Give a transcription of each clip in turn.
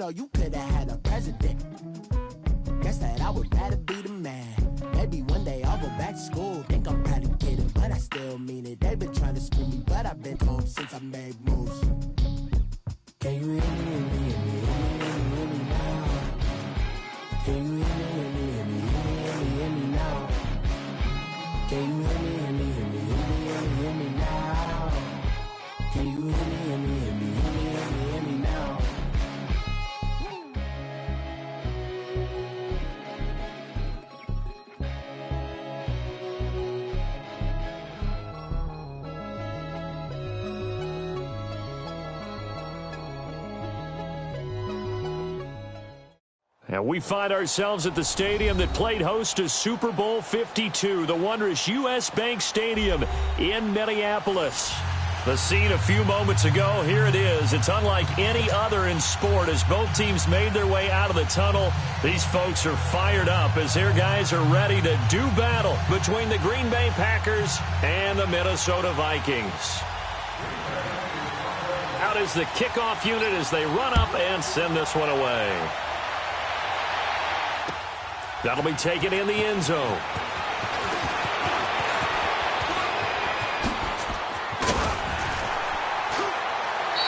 know you could have had a president. Guess that I would rather be the man. Maybe one day I'll go back to school. Think I'm proud to get it, but I still mean it. They've been trying to school me, but I've been home since I made moves. Can you hear me, hear me, hear me, hear me now? Can you hear me, hear me, hear me, hear me, hear me now? Can you hear me, hear me, hear me, hear me, hear me, hear me now? Can you hear me, hear me, hear me, hear me, hear me, hear me now? And we find ourselves at the stadium that played host to Super Bowl 52, the wondrous U.S. Bank Stadium in Minneapolis. The scene a few moments ago, here it is. It's unlike any other in sport as both teams made their way out of the tunnel. These folks are fired up as their guys are ready to do battle between the Green Bay Packers and the Minnesota Vikings. Out is the kickoff unit as they run up and send this one away. That'll be taken in the end zone.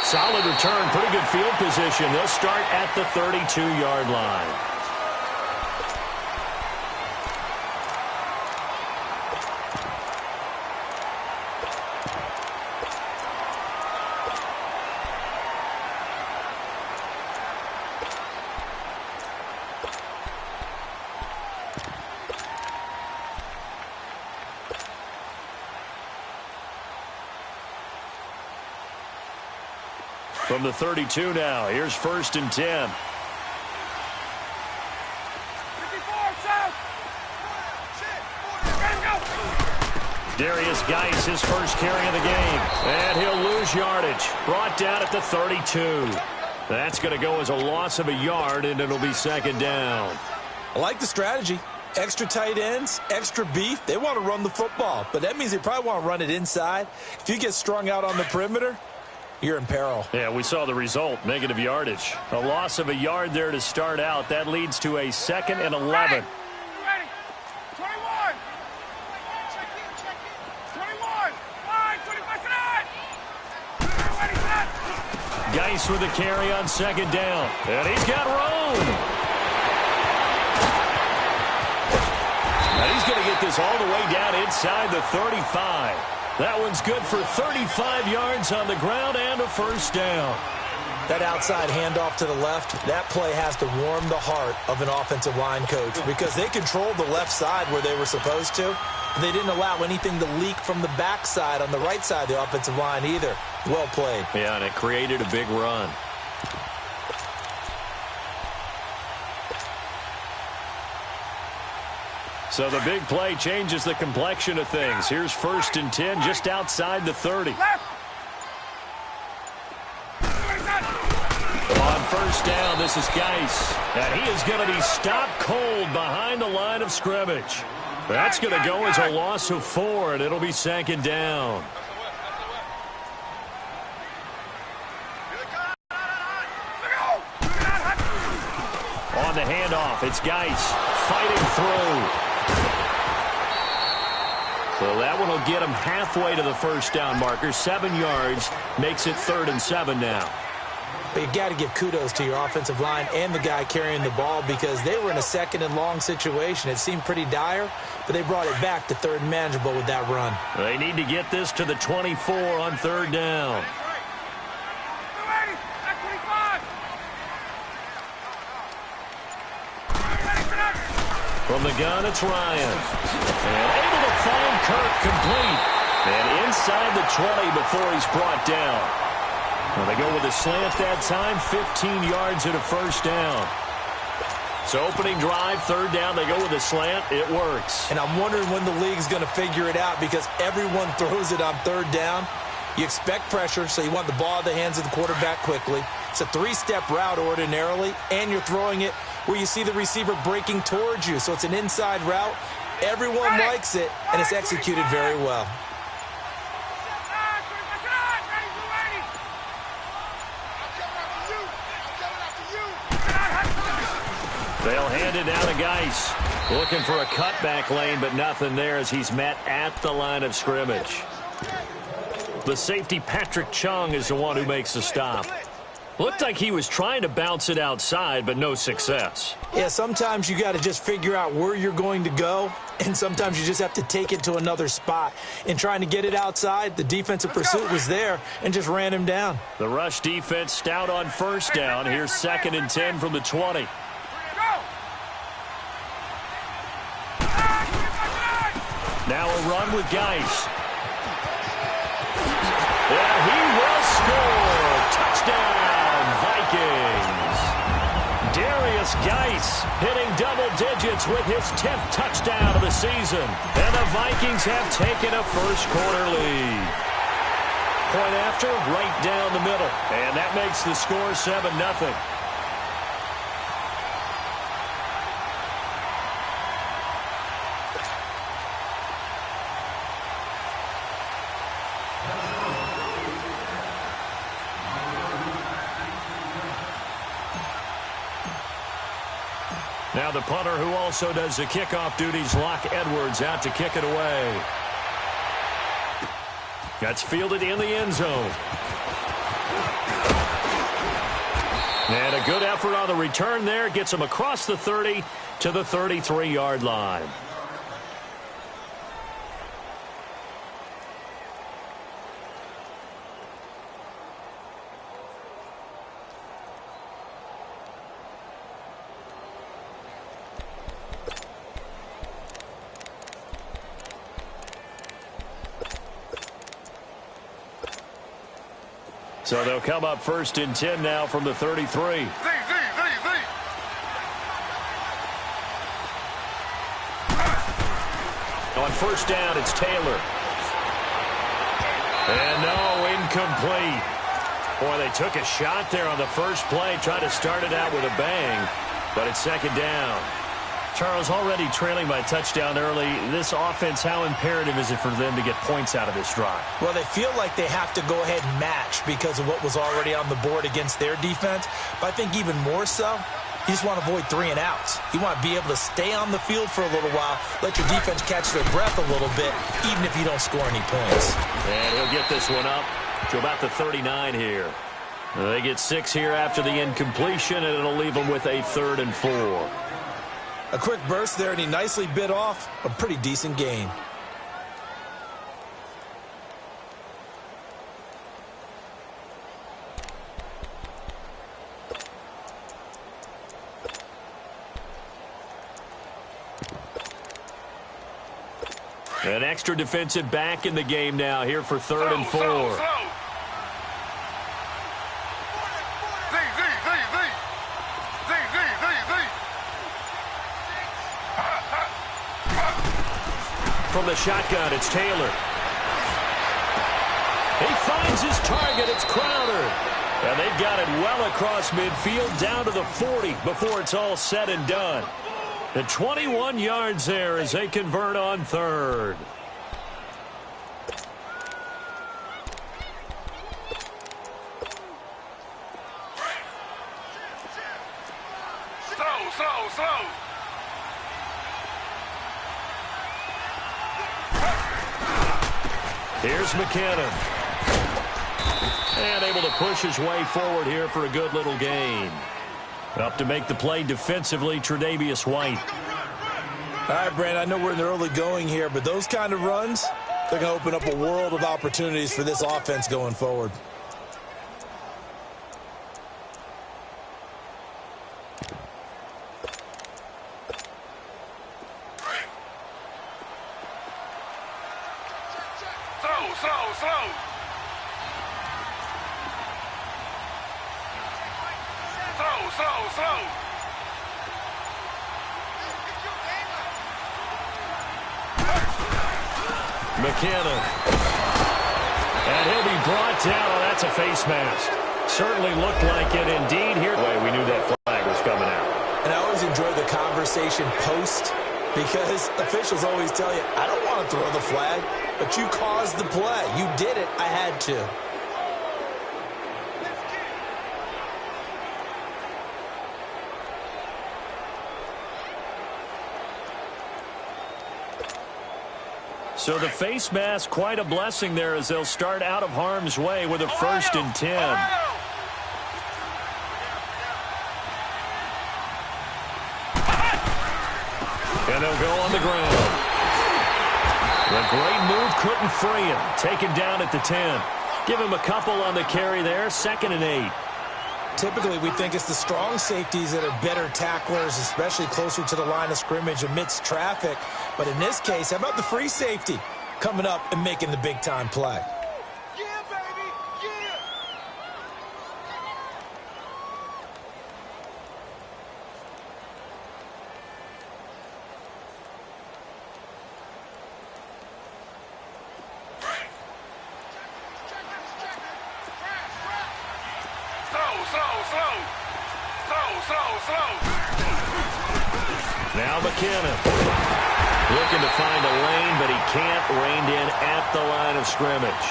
Solid return, pretty good field position. They'll start at the 32-yard line. From the 32 now, here's 1st and 10. Darius Geis, his first carry of the game. And he'll lose yardage. Brought down at the 32. That's going to go as a loss of a yard, and it'll be 2nd down. I like the strategy. Extra tight ends, extra beef. They want to run the football, but that means they probably want to run it inside. If you get strung out on the perimeter, you're in peril. Yeah, we saw the result, negative yardage. A loss of a yard there to start out. That leads to a 2nd and 11. Ready. 21. Check in. 21. 25 Geis with a carry on 2nd down. And he's got room. And he's going to get this all the way down inside the 35. That one's good for 35 yards on the ground and a 1st down. That outside handoff to the left, that play has to warm the heart of an offensive line coach because they controlled the left side where they were supposed to. They didn't allow anything to leak from the backside on the right side of the offensive line either. Well played. Yeah, and it created a big run. So the big play changes the complexion of things. Here's 1st and 10 just outside the 30. On 1st down, this is Geis. And he is going to be stopped cold behind the line of scrimmage. That's going to go as a loss of 4, and it'll be 2nd down. On the handoff, it's Geis fighting through. So that one will get him halfway to the 1st down marker. 7 yards makes it 3rd and 7 now. But you got to give kudos to your offensive line and the guy carrying the ball because they were in a 2nd and long situation. It seemed pretty dire, but they brought it back to 3rd and manageable with that run. They need to get this to the 24 on 3rd down. From the gun, it's Ryan. And able to find Kirk complete. And inside the 20 before he's brought down. Well, they go with a slant that time, 15 yards and a 1st down. So opening drive, 3rd down, they go with a slant. It works. And I'm wondering when the league's going to figure it out because everyone throws it on 3rd down. You expect pressure, so you want the ball in the hands of the quarterback quickly. It's a 3-step route ordinarily, and you're throwing it where you see the receiver breaking towards you. So it's an inside route. Everyone likes it, and it's executed very well. They'll hand it down to Geis. Looking for a cutback lane, but nothing there as he's met at the line of scrimmage. The safety, Patrick Chung, is the one who makes the stop. Looked like he was trying to bounce it outside, but no success. Yeah, sometimes you got to just figure out where you're going to go, and sometimes you just have to take it to another spot. In trying to get it outside, the defensive pursuit was there and just ran him down. The rush defense stout on first down. Here's 2nd and 10 from the 20. Now a run with Geis. And he will score. Touchdown, Vikings. Darius Geis hitting double digits with his 10th touchdown of the season. And the Vikings have taken a first-quarter lead. Point after, right down the middle. And that makes the score 7-0. Now the punter who also does the kickoff duties, Locke Edwards, out to kick it away. That's fielded in the end zone. And a good effort on the return there. Gets him across the 30 to the 33-yard line. So they'll come up 1st and 10 now from the 33. On first down, it's Taylor. And no, incomplete. Boy, they took a shot there on the first play, tried to start it out with a bang, but it's 2nd down. Charles, already trailing by a touchdown early. This offense, how imperative is it for them to get points out of this drive? Well, they feel like they have to go ahead and match because of what was already on the board against their defense. But I think even more so, you just want to avoid 3 and outs. You want to be able to stay on the field for a little while, let your defense catch their breath a little bit, even if you don't score any points. And he'll get this one up to about the 39 here. They get 6 here after the incompletion, and it'll leave them with a 3rd and 4. A quick burst there, and he nicely bit off a pretty decent gain. An extra defensive back in the game now here for 3rd and 4. From the shotgun, it's Taylor. He finds his target. It's Crowder. And they've got it well across midfield down to the 40 before it's all said and done. The 21 yards there as they convert on 3rd. Slow. Here's McKinnon. And able to push his way forward here for a good little gain. Up to make the play defensively, Tre'Davious White. All right, Brandon, I know we're in the early going here, but those kind of runs, they're going to open up a world of opportunities for this offense going forward. Slow. McKinnon. And he'll be brought down. Oh, that's a face mask. Certainly looked like it indeed here. We knew that flag was coming out. And I always enjoy the conversation post because officials always tell you, I don't want to throw the flag, but you caused the play. You did it. I had to. So the face mask, quite a blessing there as they'll start out of harm's way with a 1st and 10. And they'll go on the ground. The great move couldn't free him. Taken down at the 10. Give him a couple on the carry there. 2nd and 8. Typically, we think it's the strong safeties that are better tacklers, especially closer to the line of scrimmage amidst traffic. But in this case, how about the free safety coming up and making the big-time play? Yeah, baby, yeah. Slow. Now McKinnon looking to find a lane, but he can't. Reined in at the line of scrimmage.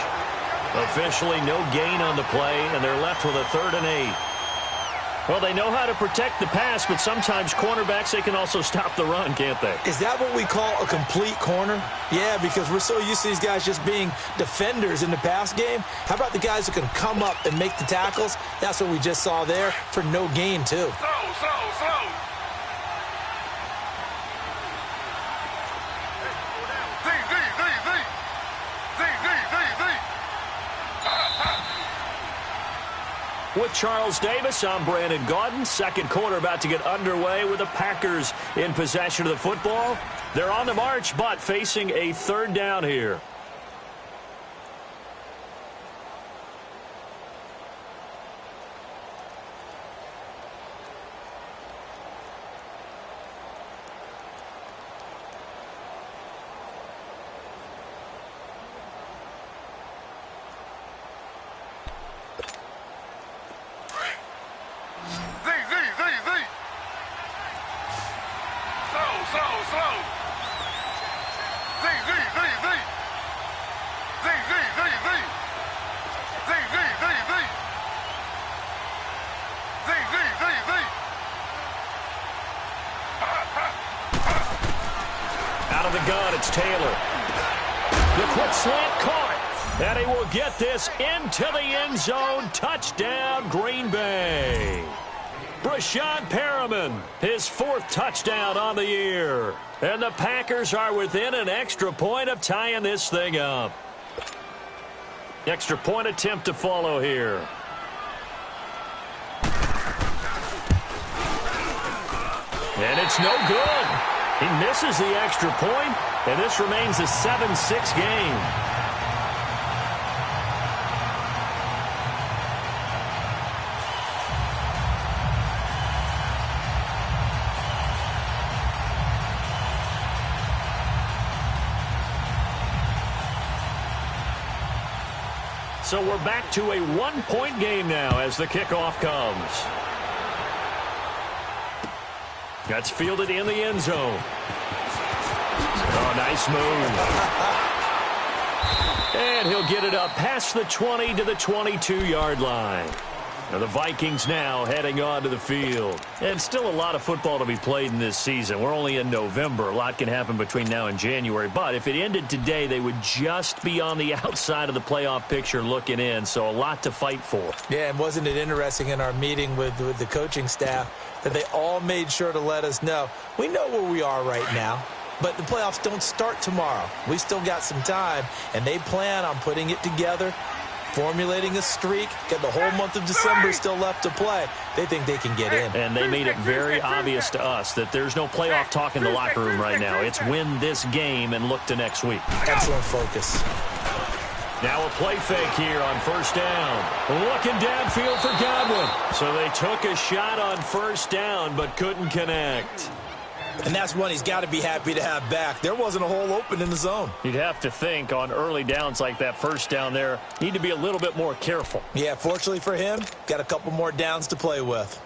Officially no gain on the play, and they're left with a 3rd and 8. Well, they know how to protect the pass, but sometimes cornerbacks, they can also stop the run, can't they? Is that what we call a complete corner? Yeah, because we're so used to these guys just being defenders in the pass game. How about the guys who can come up and make the tackles? That's what we just saw there for no gain, too. Slow. With Charles Davis, I'm Brandon Gaudin. 2nd quarter about to get underway with the Packers in possession of the football. They're on the march, but facing a 3rd down here. Slow. Out of the gun, it's Taylor. The quick slant caught. And he will get this into the end zone. Touchdown, Green Bay. Brashad Perriman, his 4th touchdown on the year. And the Packers are within an extra point of tying this thing up. Extra point attempt to follow here. And it's no good. He misses the extra point, and this remains a 7-6 game. So we're back to a 1-point game now as the kickoff comes. That's fielded in the end zone. Oh, nice move. And he'll get it up past the 20 to the 22-yard line. Now the Vikings now heading onto the field. And still a lot of football to be played in this season. We're only in November. A lot can happen between now and January. But if it ended today, they would just be on the outside of the playoff picture looking in. So a lot to fight for. Yeah, and wasn't it interesting in our meeting with the coaching staff that they all made sure to let us know, we know where we are right now, but the playoffs don't start tomorrow. We still got some time, and they plan on putting it together, formulating a streak, got the whole month of December still left to play. They think they can get in. And they made it very obvious to us that there's no playoff talk in the locker room right now. It's win this game and look to next week. Excellent focus. Now a play fake here on 1st down. Looking downfield for Godwin. So they took a shot on 1st down but couldn't connect. And that's one he's got to be happy to have back. There wasn't a hole open in the zone. You'd have to think on early downs like that 1st down there, need to be a little bit more careful. Yeah, fortunately for him, got a couple more downs to play with.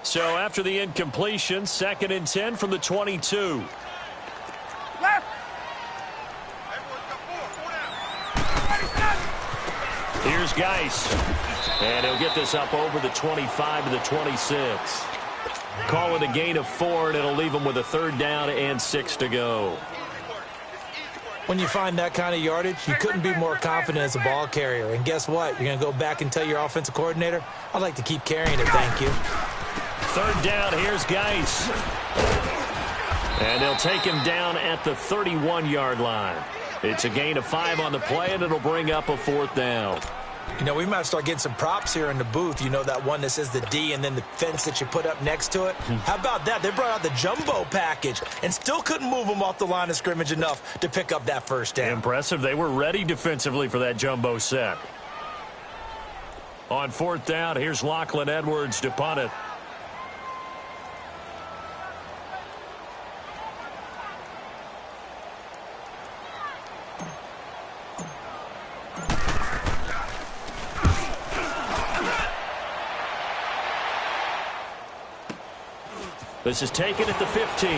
So after the incompletion, 2nd and 10 from the 22. Here's Geis. And he'll get this up over the 25 to the 26. Call it a gain of 4, and it'll leave him with a 3rd down and 6 to go. When you find that kind of yardage, you couldn't be more confident as a ball carrier. And guess what? You're going to go back and tell your offensive coordinator, I'd like to keep carrying it, thank you. 3rd down, here's Geis. And they'll take him down at the 31-yard line. It's a gain of 5 on the play, and it'll bring up a 4th down. You know, we might start getting some props here in the booth. You know that one that says the D and then the fence that you put up next to it? How about that? They brought out the jumbo package and still couldn't move them off the line of scrimmage enough to pick up that 1st down. Impressive. They were ready defensively for that jumbo set. On 4th down, here's Lachlan Edwards to punt it. This is taken at the 15.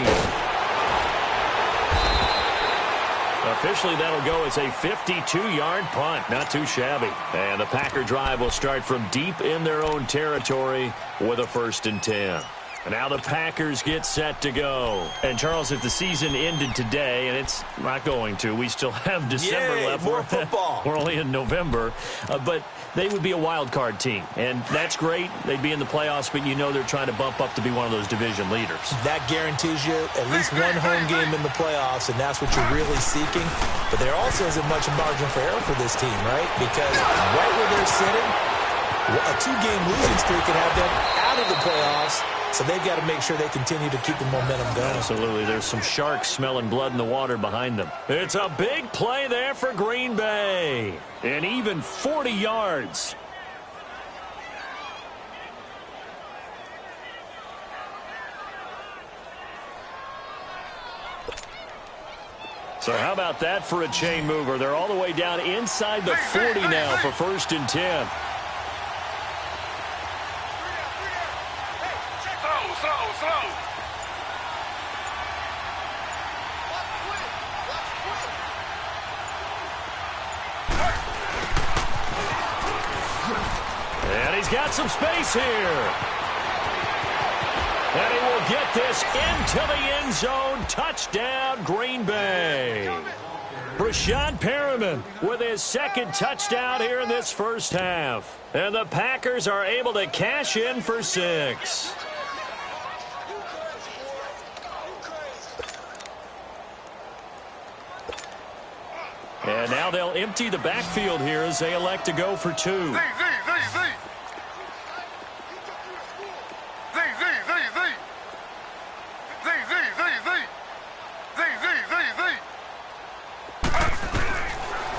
Officially, that'll go as a 52-yard punt. Not too shabby. And the Packer drive will start from deep in their own territory with a 1st and 10. And now the Packers get set to go. And, Charles, if the season ended today, and it's not going to, we still have December left. More football. We're only in November. But they would be a wild card team. And that's great. They'd be in the playoffs, but you know they're trying to bump up to be one of those division leaders. That guarantees you at least one home game in the playoffs, and that's what you're really seeking. But there also isn't much margin for error for this team, right? Because right where they're sitting, a 2-game losing streak could have them out of the playoffs. So they've got to make sure they continue to keep the momentum going. Absolutely. There's some sharks smelling blood in the water behind them. It's a big play there for Green Bay. And even 40 yards. So how about that for a chain mover? They're all the way down inside the 40 now for 1st and 10. Slow. And he's got some space here. And he will get this into the end zone. Touchdown, Green Bay. Brashad Perriman with his 2nd touchdown here in this 1st half. And the Packers are able to cash in for 6. And now they'll empty the backfield here as they elect to go for 2.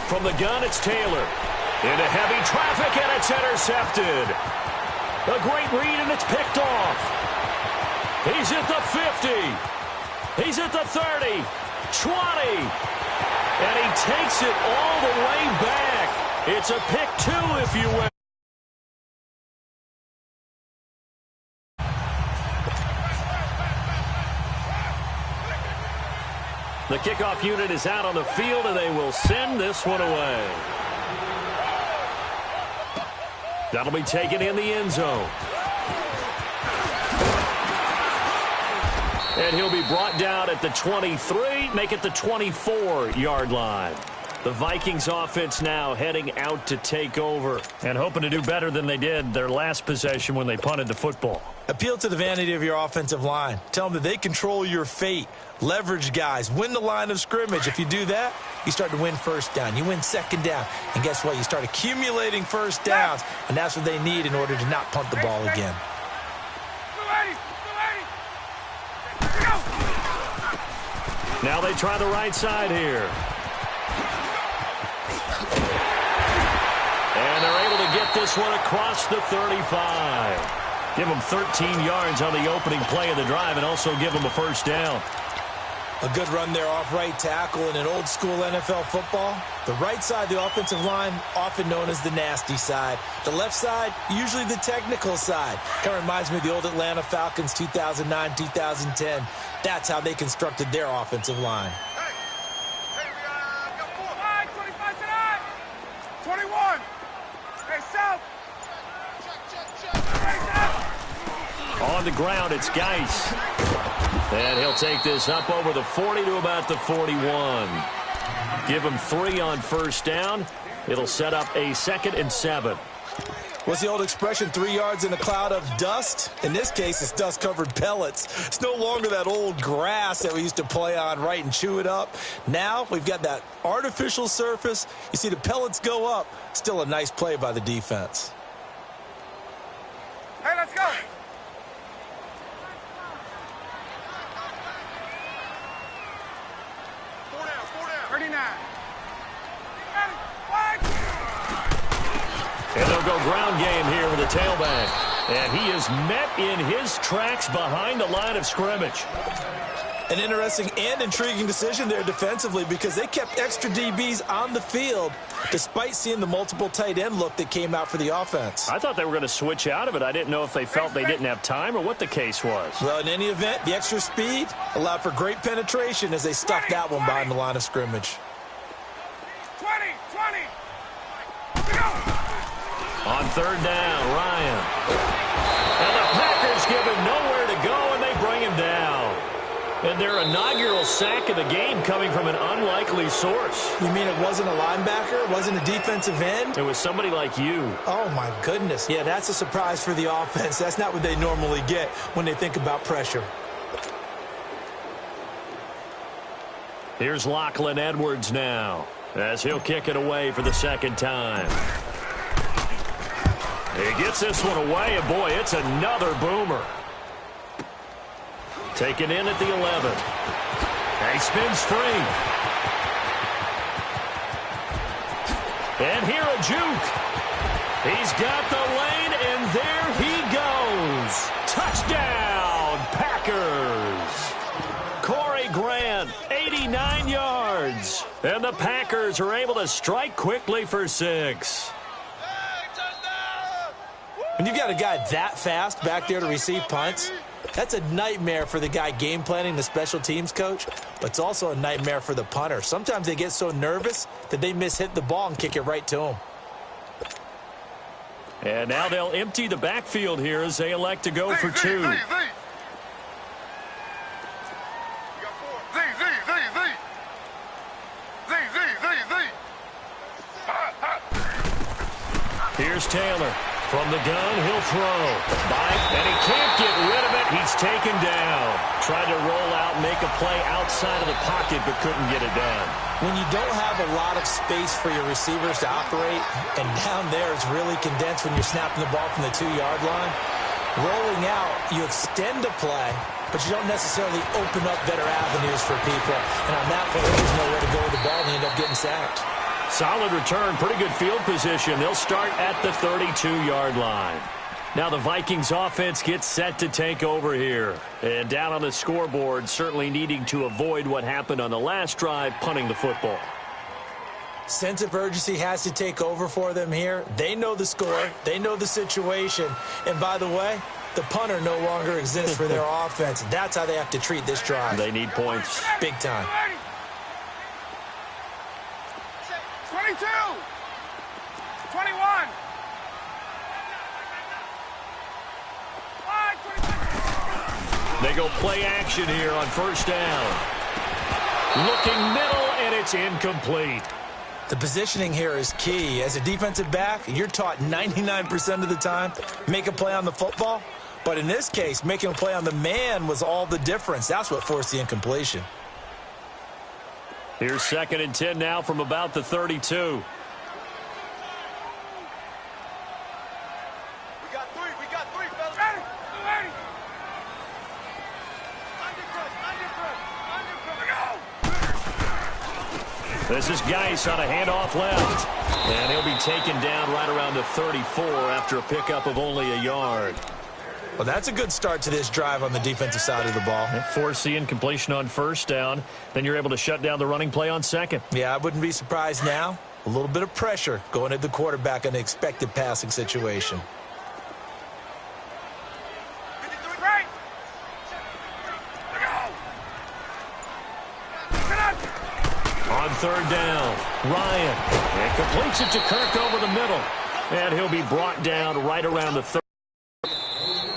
From the gun, it's Taylor. Into heavy traffic, and it's intercepted. A great read, and it's picked off. He's at the 50. He's at the 30. 20. And he takes it all the way back. It's a pick 2, if you will. The kickoff unit is out on the field, and they will send this one away. That'll be taken in the end zone. And he'll be brought down at the 23, make it the 24-yard line. The Vikings offense now heading out to take over and hoping to do better than they did their last possession when they punted the football. Appeal to the vanity of your offensive line. Tell them that they control your fate. Leverage guys. Win the line of scrimmage. If you do that, you start to win 1st down. You win 2nd down. And guess what? You start accumulating 1st downs. And that's what they need in order to not punt the ball again. Now they try the right side here. And they're able to get this one across the 35. Give them 13 yards on the opening play of the drive and also give them a 1st down. A good run there off right tackle in an old-school NFL football. The right side, the offensive line, often known as the nasty side. The left side, usually the technical side. Kind of reminds me of the old Atlanta Falcons 2009, 2010. That's how they constructed their offensive line. on the ground. It's Geis. And he'll take this up over the 40 to about the 41. Give him 3 on first down. It'll set up a 2nd and 7. What's the old expression, 3 yards in a cloud of dust? In this case, it's dust-covered pellets. It's no longer that old grass that we used to play on, right, and chew it up. Now we've got that artificial surface. You see the pellets go up. Still a nice play by the defense. Hey, let's go. Four down. 39. And they'll go ground game here with the tailback. And he is met in his tracks behind the line of scrimmage. An interesting and intriguing decision there defensively because they kept extra DBs on the field despite seeing the multiple tight end look that came out for the offense. I thought they were going to switch out of it. I didn't know if they felt they didn't have time or what the case was. Well, in any event, the extra speed allowed for great penetration as they stuffed that one behind the line of scrimmage. 20. On third down, Ryan. And the Packers give him nowhere to go, and they bring him down. And their inaugural sack of the game coming from an unlikely source. You mean it wasn't a linebacker? It wasn't a defensive end? It was somebody like you. Oh, my goodness. Yeah, that's a surprise for the offense. That's not what they normally get when they think about pressure. Here's Lachlan Edwards now as he'll kick it away for the 2nd time. He gets this one away, and boy, it's another boomer. Taken in at the 11. He spins free. And here a juke. He's got the lane, and there he goes. Touchdown, Packers. Corey Grant, 89 yards. And the Packers are able to strike quickly for 6. When you've got a guy that fast back there to receive punts, that's a nightmare for the guy game planning, the special teams coach, but it's also a nightmare for the punter. Sometimes they get so nervous that they miss-hit the ball and kick it right to him. And now they'll empty the backfield here as they elect to go for 2. Here's Taylor. From the gun, he'll throw. And he can't get rid of it. He's taken down. Tried to roll out, make a play outside of the pocket, but couldn't get it done. When you don't have a lot of space for your receivers to operate, and down there it's really condensed when you're snapping the ball from the 2-yard line, rolling out, you extend the play, but you don't necessarily open up better avenues for people. And on that point, there's nowhere to go with the ball, and they end up getting sacked. Solid return, pretty good field position. They'll start at the 32-yard line. Now the Vikings offense gets set to take over here. And down on the scoreboard, certainly needing to avoid what happened on the last drive, punting the football. Sense of urgency has to take over for them here. They know the score. They know the situation. And by the way, the punter no longer exists for their offense. That's how they have to treat this drive. They need points. Big time. 22. 21. They go play action here on first down. Looking middle, and it's incomplete. The positioning here is key. As a defensive back, you're taught 99% of the time, make a play on the football. But in this case, making a play on the man was all the difference. That's what forced the incompletion. Here's 2nd and 10 now from about the 32. We got three, fellas. Ready. This is Geis on a handoff left. And he'll be taken down right around the 34 after a pickup of only a yard. Well, that's a good start to this drive on the defensive side of the ball. Force the incompletion on first down. Then you're able to shut down the running play on 2nd. Yeah, I wouldn't be surprised now. A little bit of pressure going at the quarterback in an expected passing situation. On third down, Ryan. And completes it to Kirk over the middle. And he'll be brought down right around the 30.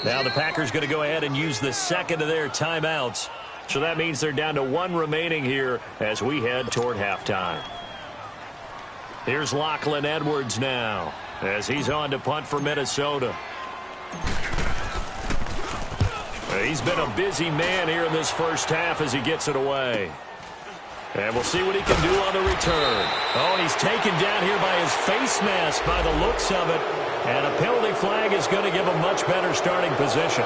Now the Packers going to go ahead and use the second of their timeouts. So that means they're down to one remaining here as we head toward halftime. Here's Lachlan Edwards now as he's on to punt for Minnesota. He's been a busy man here in this first half as he gets it away. And we'll see what he can do on the return. Oh, and he's taken down here by his face mask by the looks of it. And a penalty flag is going to give him much better starting position.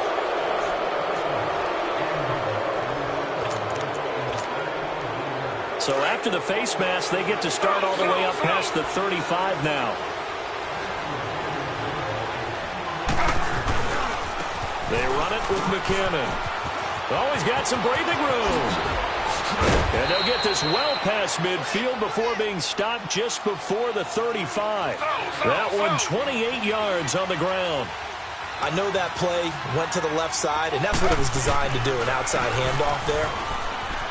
So after the face mask, they get to start all the way up past the 35 now. They run it with McKinnon. Oh, he's got some breathing room. And they'll get this well past midfield before being stopped just before the 35. That one 28 yards on the ground. I know that play went to the left side, and that's what it was designed to do, an outside handoff there.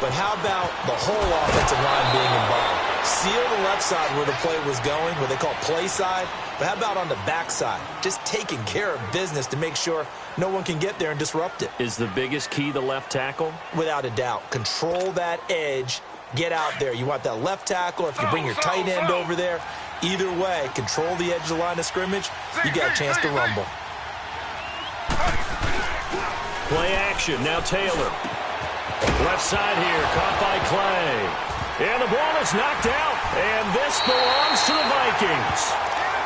But how about the whole offensive line being involved? Seal the left side where the play was going, what they call play side. But how about on the back side? Just taking care of business to make sure no one can get there and disrupt it. Is the biggest key the left tackle? Without a doubt. Control that edge. Get out there. You want that left tackle. If you bring your tight end over there, either way, control the edge of the line of scrimmage, you got a chance to rumble. Play action. Now Taylor. Left side here. Caught by Clay. And the ball is knocked out. And this belongs to the Vikings.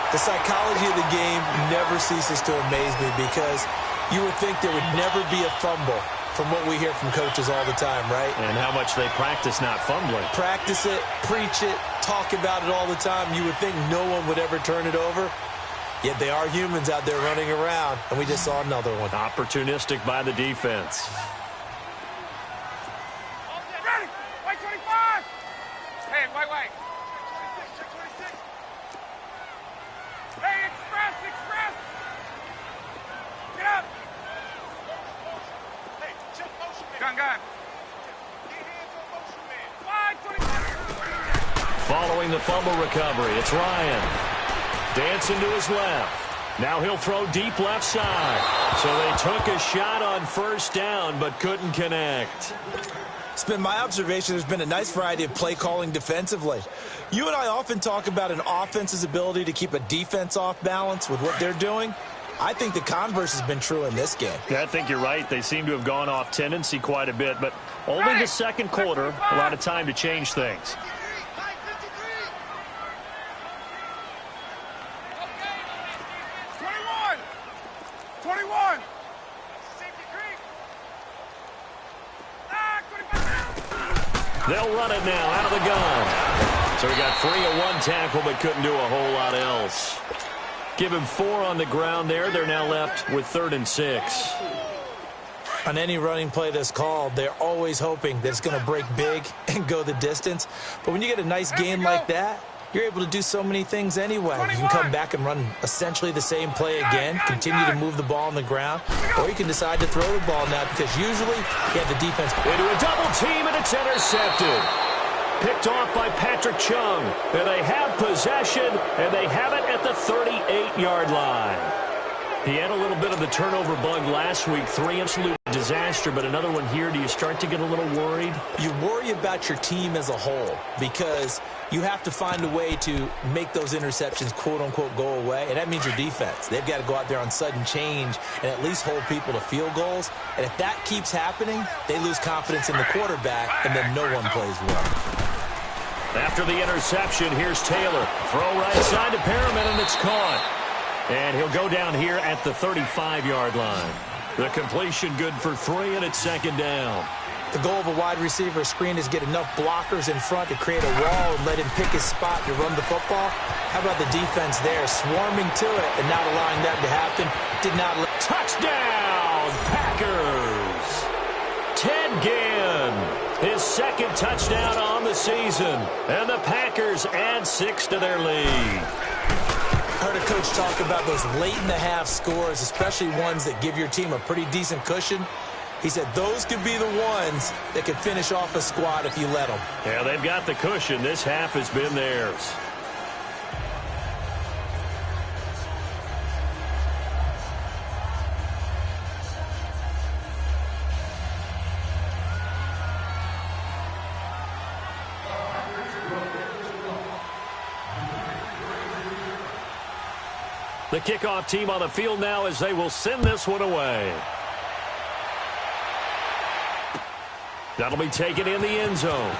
The psychology of the game never ceases to amaze me because you would think there would never be a fumble from what we hear from coaches all the time, right? And how much they practice not fumbling. Practice it, preach it, talk about it all the time. You would think no one would ever turn it over. Yet they are humans out there running around, and we just saw another one. Opportunistic by the defense. Ready? White 25. Hey, white. Hey, express. Get up. Hey, check motion man. Gun. Get hands on motion man. Wide 25. Following the fumble recovery, it's Ryan. Dancing to his left. Now he'll throw deep left side. So they took a shot on first down but couldn't connect. It's been my observation there's been a nice variety of play calling defensively. You and I often talk about an offense's ability to keep a defense off balance with what they're doing. I think the converse has been true in this game. Yeah, I think you're right. They seem to have gone off tendency quite a bit, but only the second quarter, a lot of time to change things. 21. They'll run it now out of the gun. So he got free of one tackle but couldn't do a whole lot else. Give him 4 on the ground there. They're now left with 3rd and 6. On any running play that's called, they're always hoping that it's going to break big and go the distance. But when you get a nice game like that, you're able to do so many things anyway. You can come back and run essentially the same play again, continue to move the ball on the ground, or you can decide to throw the ball now because usually you have the defense. Into a double team, and it's intercepted. Picked off by Patrick Chung. And they have possession, and they have it at the 38-yard line. He had a little bit of the turnover bug last week. 3 absolute disaster, but another one here. Do you start to get a little worried? You worry about your team as a whole because you have to find a way to make those interceptions, quote-unquote, go away, and that means your defense. They've got to go out there on sudden change and at least hold people to field goals, and if that keeps happening, they lose confidence in the quarterback, and then no one plays well. After the interception, here's Taylor. Throw right side to Perriman, and it's caught. And he'll go down here at the 35-yard line. The completion good for 3, and it's 2nd down. The goal of a wide receiver screen is get enough blockers in front to create a wall and let him pick his spot to run the football. How about the defense there, swarming to it and not allowing that to happen? Did not let... Touchdown, Packers! Ted Ginn, his 2nd touchdown on the season. And the Packers add 6 to their lead. Heard a coach talk about those late-in-the-half scores, especially ones that give your team a pretty decent cushion. He said those could be the ones that could finish off a squad if you let them. Yeah, they've got the cushion. This half has been theirs. The kickoff team on the field now as they will send this one away. That'll be taken in the end zone.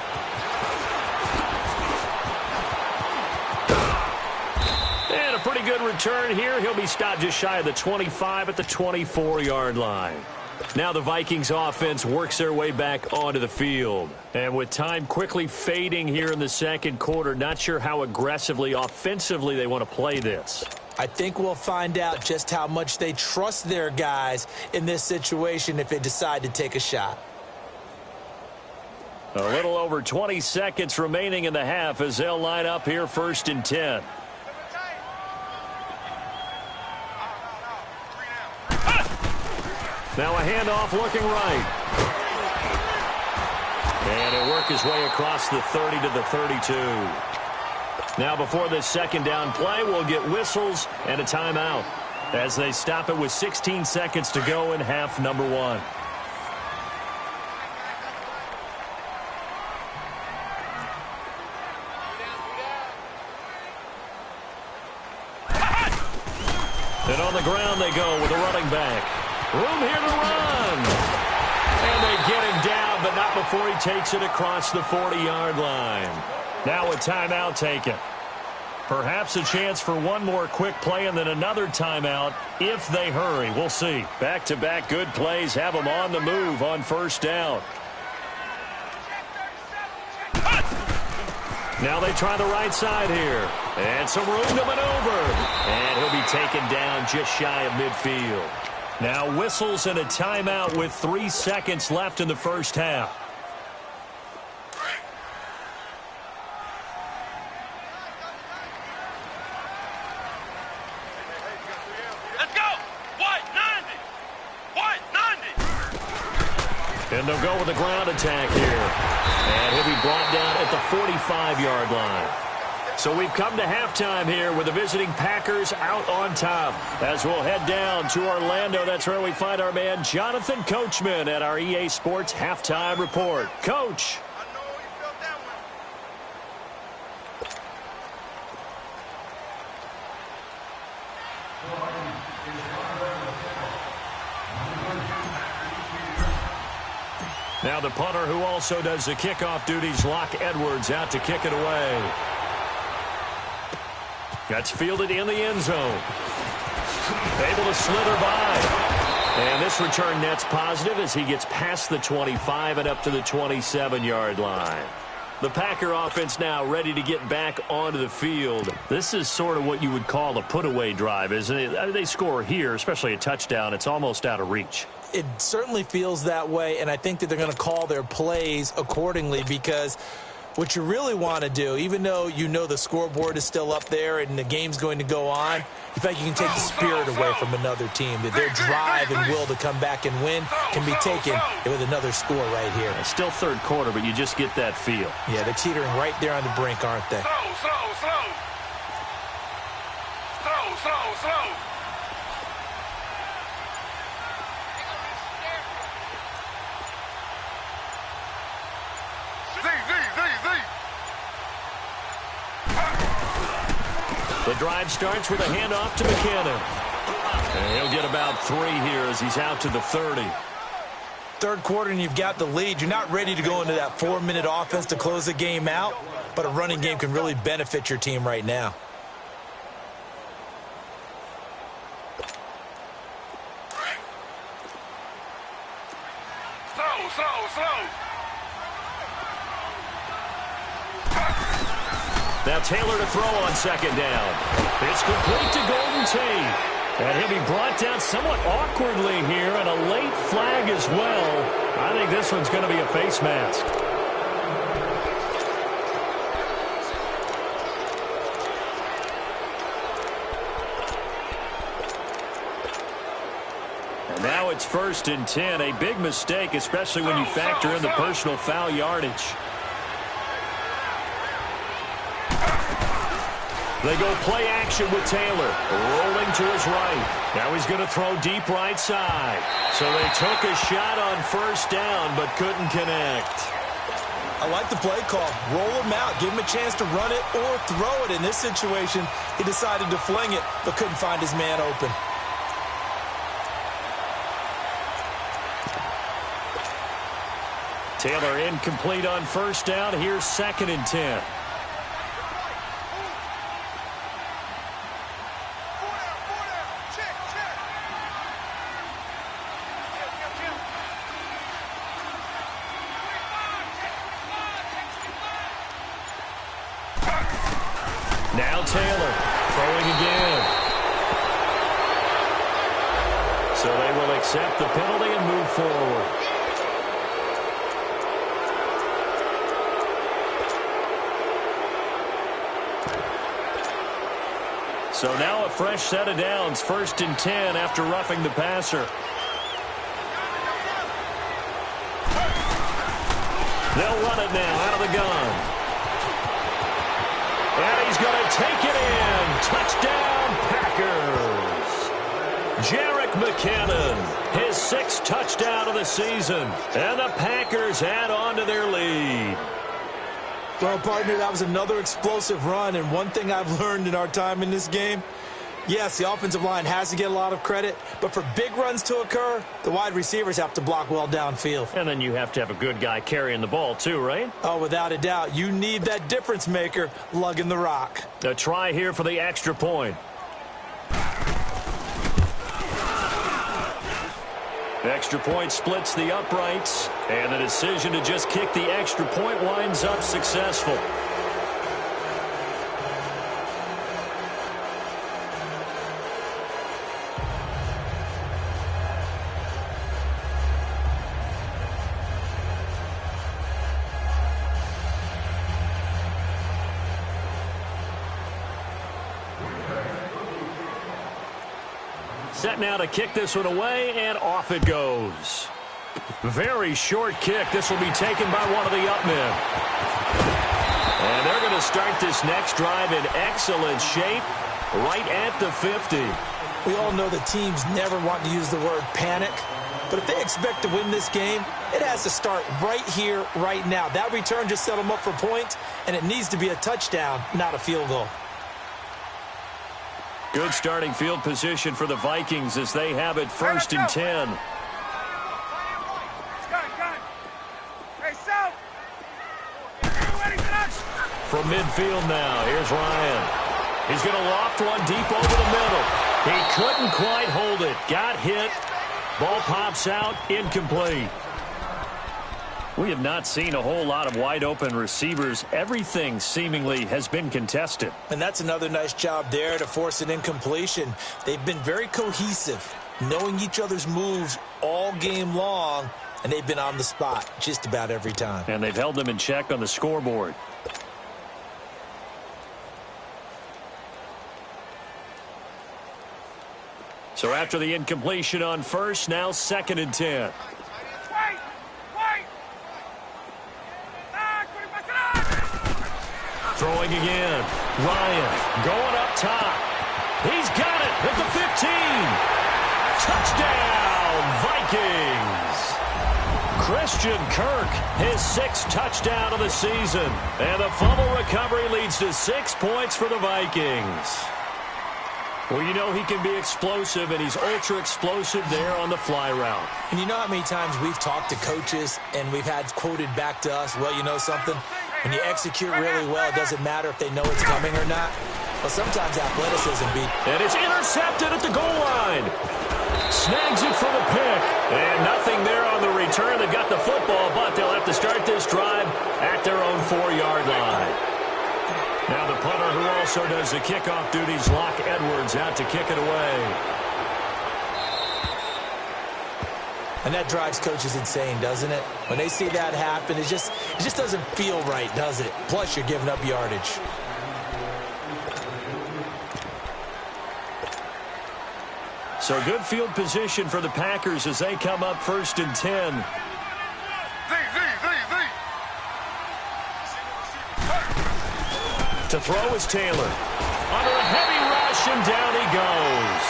And a pretty good return here. He'll be stopped just shy of the 25 at the 24-yard line. Now the Vikings offense works their way back onto the field. And with time quickly fading here in the second quarter, not sure how aggressively, offensively they want to play this. I think we'll find out just how much they trust their guys in this situation if they decide to take a shot. A little over 20 seconds remaining in the half as they'll line up here 1st and 10. Now a handoff looking right. And he'll work his way across the 30 to the 32. Now before this second down play, we'll get whistles and a timeout as they stop it with 16 seconds to go in half number 1. And on the ground they go with a running back. Room here to run. And they get him down, but not before he takes it across the 40-yard line. Now a timeout taken. Perhaps a chance for one more quick play and then another timeout if they hurry. We'll see. Back-to-back good plays have them on the move on 1st down. Now they try the right side here. And some room to maneuver. And he'll be taken down just shy of midfield. Now whistles and a timeout with 3 seconds left in the first half. Let's go! White 90! White 90! And they'll go with a ground attack here. And he'll be brought down at the 45-yard line. So we've come to halftime here with the visiting Packers out on top. As we'll head down to Orlando, that's where we find our man Jonathan Coachman at our EA Sports Halftime Report. Coach. I know he felt that one. Now the punter who also does the kickoff duties, Locke Edwards, out to kick it away. That's fielded in the end zone. Able to slither by. And this return net's positive as he gets past the 25 and up to the 27-yard line. The Packer offense now ready to get back onto the field. This is sort of what you would call a put-away drive, isn't it? I mean, they score here, especially a touchdown. It's almost out of reach. It certainly feels that way, and I think that they're going to call their plays accordingly because what you really want to do, even though you know the scoreboard is still up there and the game's going to go on, you think you can take the spirit away from another team, that their drive and will to come back and win can be taken with another score right here. It's still third quarter, but you just get that feel. Yeah, they're teetering right there on the brink, aren't they? Slow. The drive starts with a handoff to McKinnon. And he'll get about 3 here as he's out to the 30. Third quarter and you've got the lead. You're not ready to go into that 4-minute offense to close the game out, but a running game can really benefit your team right now. Slow. Now Taylor to throw on second down. It's complete to Golden Tate. And he'll be brought down somewhat awkwardly here, and a late flag as well. I think this one's going to be a face mask. And now it's 1st and 10. A big mistake, especially when you factor in the personal foul yardage. They go play action with Taylor, rolling to his right. Now he's going to throw deep right side. So they took a shot on 1st down, but couldn't connect. I like the play call. Roll him out. Give him a chance to run it or throw it. In this situation, he decided to fling it, but couldn't find his man open. Taylor incomplete on first down. Here's 2nd and 10. Now Taylor throwing again. So they will accept the penalty and move forward. So now a fresh set of downs, 1st and 10 after roughing the passer. They'll run it now out of the gun. And he's going to take it in. Touchdown, Packers. Jerick McKinnon, his 6th touchdown of the season. And the Packers add on to their lead. Well, partner, that was another explosive run, and one thing I've learned in our time in this game, yes, the offensive line has to get a lot of credit, but for big runs to occur, the wide receivers have to block well downfield. And then you have to have a good guy carrying the ball too, right? Oh, without a doubt. You need that difference maker lugging the rock. A try here for the extra point. Extra point splits the uprights, and the decision to just kick the extra point winds up successful. Set now to kick this one away, and off it goes. Very short kick. This will be taken by one of the up men. And they're going to start this next drive in excellent shape, right at the 50. We all know that teams never want to use the word panic, but if they expect to win this game, it has to start right here, right now. That return just set them up for points, and it needs to be a touchdown, not a field goal. Good starting field position for the Vikings as they have it 1st and 10. From midfield now, here's Ryan. He's going to loft one deep over the middle. He couldn't quite hold it. Got hit. Ball pops out, incomplete. We have not seen a whole lot of wide-open receivers. Everything seemingly has been contested. And that's another nice job there to force an incompletion. They've been very cohesive, knowing each other's moves all game long, and they've been on the spot just about every time. And they've held them in check on the scoreboard. So after the incompletion on first, now 2nd and 10. Throwing again. Ryan going up top. He's got it at the 15. Touchdown, Vikings. Christian Kirk, his 6th touchdown of the season. And the fumble recovery leads to 6 points for the Vikings. Well, you know he can be explosive, and he's ultra-explosive there on the fly route. And you know how many times we've talked to coaches, and we've had quoted back to us, well, you know something? When you execute really well, it doesn't matter if they know it's coming or not. Well, sometimes athleticism beats. And it's intercepted at the goal line. Snags it for the pick. And nothing there on the return. They've got the football, but they'll have to start this drive at their own 4-yard line. Now the punter, who also does the kickoff duties, Locke Edwards, out to kick it away. And that drives coaches insane, doesn't it? When they see that happen, it just doesn't feel right, does it? Plus, you're giving up yardage. So good field position for the Packers as they come up 1st and 10. To throw is Taylor. Under a heavy rush, and down he goes.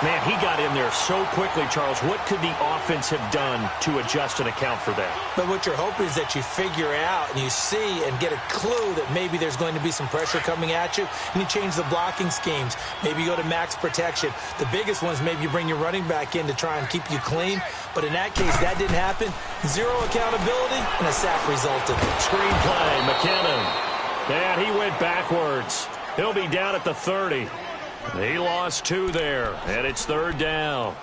Man, he got in there so quickly, Charles. What could the offense have done to adjust and account for that? But what you're hoping is that you figure out and you see and get a clue that maybe there's going to be some pressure coming at you, and you change the blocking schemes. Maybe you go to max protection. The biggest one is maybe you bring your running back in to try and keep you clean. But in that case, that didn't happen. Zero accountability, and a sack resulted. Screenplay, McKinnon. And he went backwards. He'll be down at the 30. He lost 2 there, and it's 3rd down.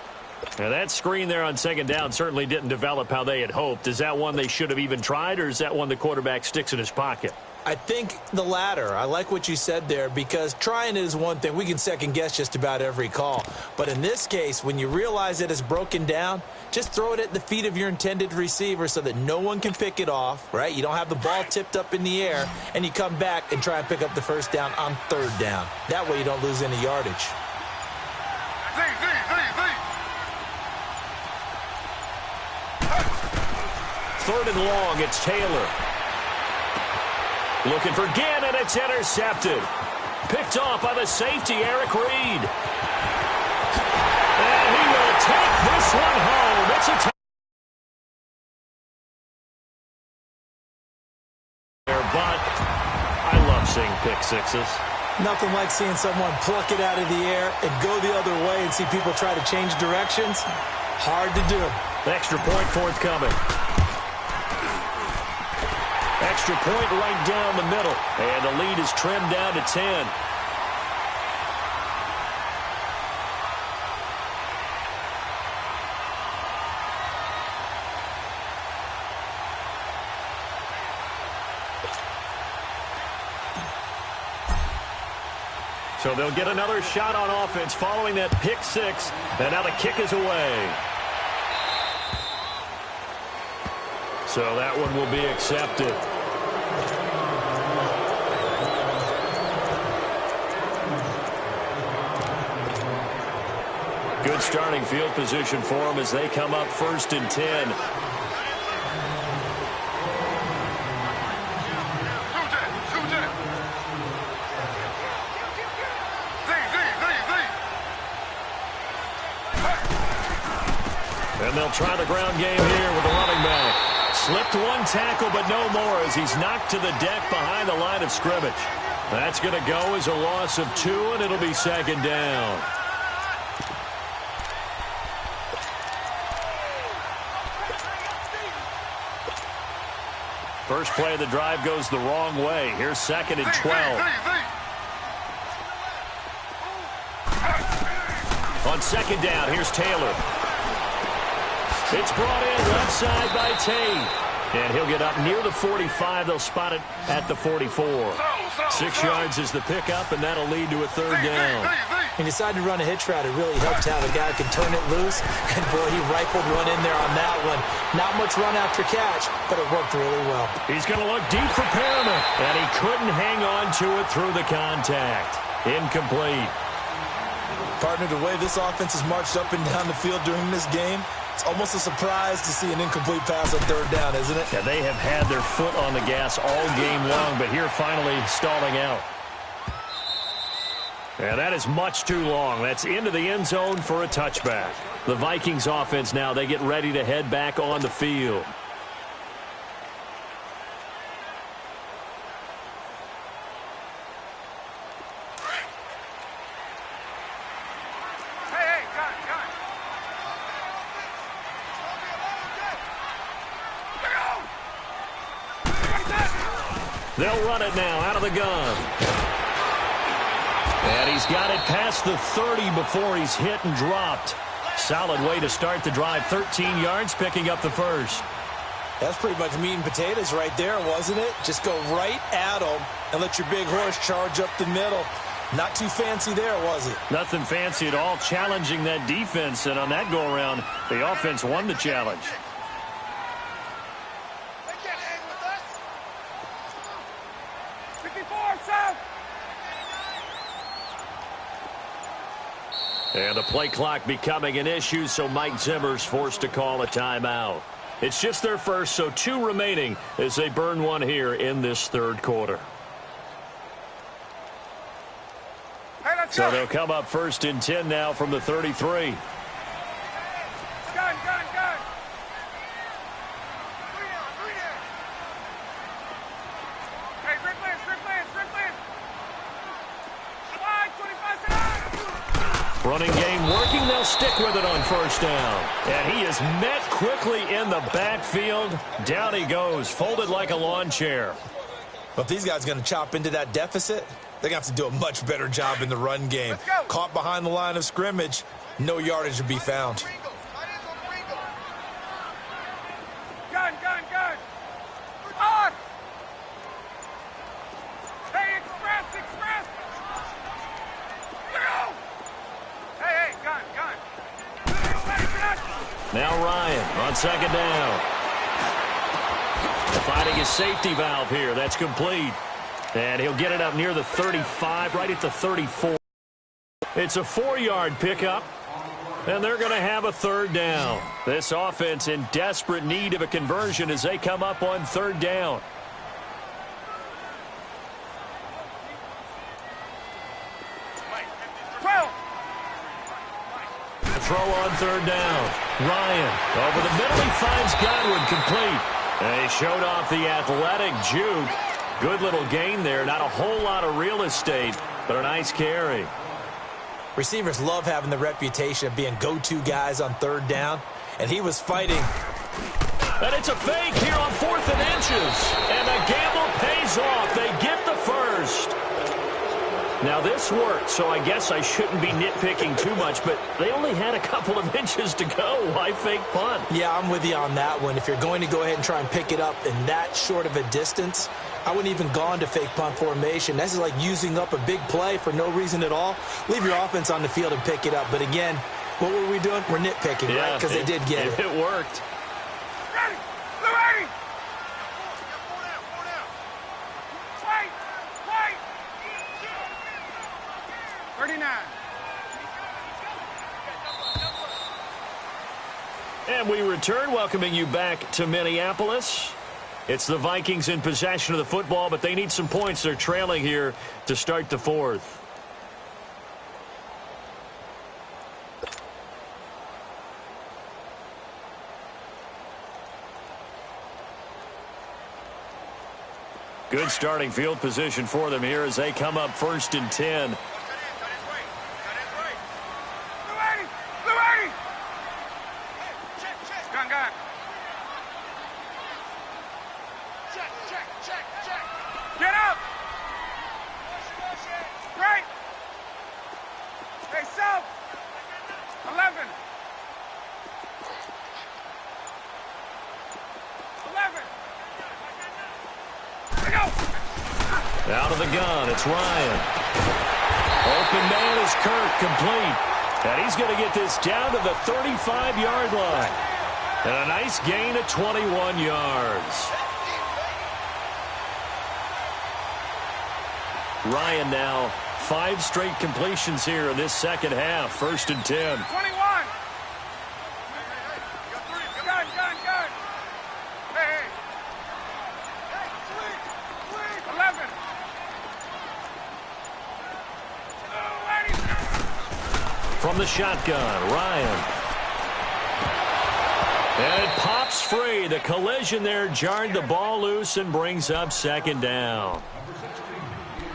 Now, that screen there on 2nd down certainly didn't develop how they had hoped. Is that one they should have even tried, or is that one the quarterback sticks in his pocket? I think the latter. I like what you said there, because trying it is one thing. We can second-guess just about every call. But in this case, when you realize that it's broken down, just throw it at the feet of your intended receiver so that no one can pick it off, right? You don't have the ball tipped up in the air, and you come back and try and pick up the 1st down on 3rd down. That way you don't lose any yardage. Third and long, it's Taylor. Looking for Gannon, it's intercepted. Picked off by the safety, Eric Reed. And he will take this one home. It's a but I love seeing pick sixes. Nothing like seeing someone pluck it out of the air and go the other way and see people try to change directions. Hard to do. Extra point forthcoming. Extra point right down the middle. And the lead is trimmed down to 10. So they'll get another shot on offense following that pick 6. And now the kick is away. So that one will be accepted. Good starting field position for them as they come up 1st and 10. And they'll try the ground game here with the running back. Slipped one tackle, but no more as he's knocked to the deck behind the line of scrimmage. That's going to go as a loss of 2, and it'll be 2nd down. First play of the drive goes the wrong way. Here's 2nd and 12. On 2nd down, here's Taylor. It's brought in left side by Tate. And he'll get up near the 45. They'll spot it at the 44. 6 yards is the pickup, and that'll lead to a 3rd down. And decided to run a hitch route. It really helped to have a guy who can turn it loose. And, boy, he rifled one in there on that one. Not much run after catch, but it worked really well. He's going to look deep for Perriman. And he couldn't hang on to it through the contact. Incomplete. Partner, the way this offense has marched up and down the field during this game, it's almost a surprise to see an incomplete pass on 3rd down, isn't it? Yeah, they have had their foot on the gas all game long, but here finally stalling out. Yeah, that is much too long. That's into the end zone for a touchback. The Vikings offense now, they get ready to head back on the field. They'll run it now out of the gun. And he's got it past the 30 before he's hit and dropped. Solid way to start the drive. 13 yards, picking up the 1st. That's pretty much meat and potatoes right there, wasn't it? Just go right at them and let your big horse charge up the middle. Not too fancy there, was it? Nothing fancy at all. Challenging that defense, and on that go-around, the offense won the challenge. And the play clock becoming an issue, so Mike Zimmer's forced to call a timeout. It's just their first, so 2 remaining as they burn one here in this 3rd quarter. Hey, let's So they'll come up 1st and 10 now from the 33. Gun. Hey, Rick Lance. Wide, 25 seconds. Running game working. They'll stick with it on 1st down. And he is met quickly in the backfield. Down he goes, folded like a lawn chair. But these guys are going to chop into that deficit. They're going to have to do a much better job in the run game. Caught behind the line of scrimmage, no yardage to be found. Gun. On. Hey, express. Go. Hey, gun. Now Ryan on 2nd down. Finding his safety valve here. That's complete. And he'll get it up near the 35, right at the 34. It's a 4-yard pickup, and they're going to have a 3rd down. This offense in desperate need of a conversion as they come up on 3rd down. The throw on 3rd down. Ryan over the middle. He finds Godwin complete. And he showed off the athletic juke. Good little gain there. Not a whole lot of real estate, but a nice carry. Receivers love having the reputation of being go-to guys on 3rd down, and he was fighting. And it's a fake here on 4th and inches. And the gamble pays off. They get the first. Now, this worked, so I guess I shouldn't be nitpicking too much, but they only had a couple of inches to go. Why fake punt? Yeah, I'm with you on that one. If you're going to go ahead and try and pick it up in that short of a distance, I wouldn't even gone to fake punt formation. This is like using up a big play for no reason at all. Leave your offense on the field and pick it up. But again, what were we doing? We're nitpicking, right? Because they did get it. It worked. Ready. Blue 80. White. 39. And we return, welcoming you back to Minneapolis. It's the Vikings in possession of the football, but they need some points. They're trailing here to start the 4th. Good starting field position for them here as they come up 1st and 10. Gun. Get up! Right! Hey, south! 11! 11! Go! Out of the gun, it's Ryan. Open man is Kirk, complete. And he's going to get this down to the 35-yard line. And a nice gain of 21 yards. Ryan now 5 straight completions here in this second half. 1st and 10. 21! Gun! Hey! 11! From the shotgun, Ryan. And it pops free. The collision there jarred the ball loose and brings up 2nd down.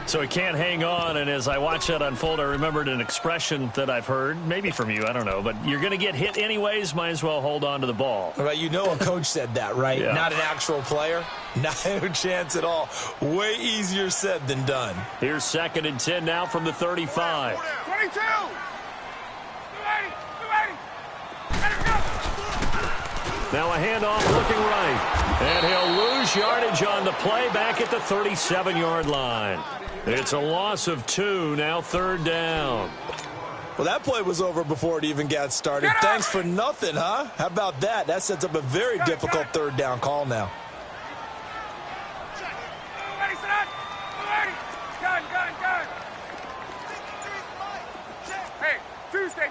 So he can't hang on, and as I watch that unfold, I remembered an expression that I've heard, maybe from you, I don't know, but you're going to get hit anyways, might as well hold on to the ball. Right, you know a coach said that, right? Yeah. Not an actual player. Not a chance at all. Way easier said than done. Here's 2nd and 10 now from the 35. 22! 280! Let it go! Now a handoff looking right. And he'll lose yardage on the play back at the 37-yard line. It's a loss of 2, now 3rd down. Well, that play was over before it even got started. Thanks for nothing, huh? How about that? That sets up a very difficult 3rd down call now. Hey, Tuesday.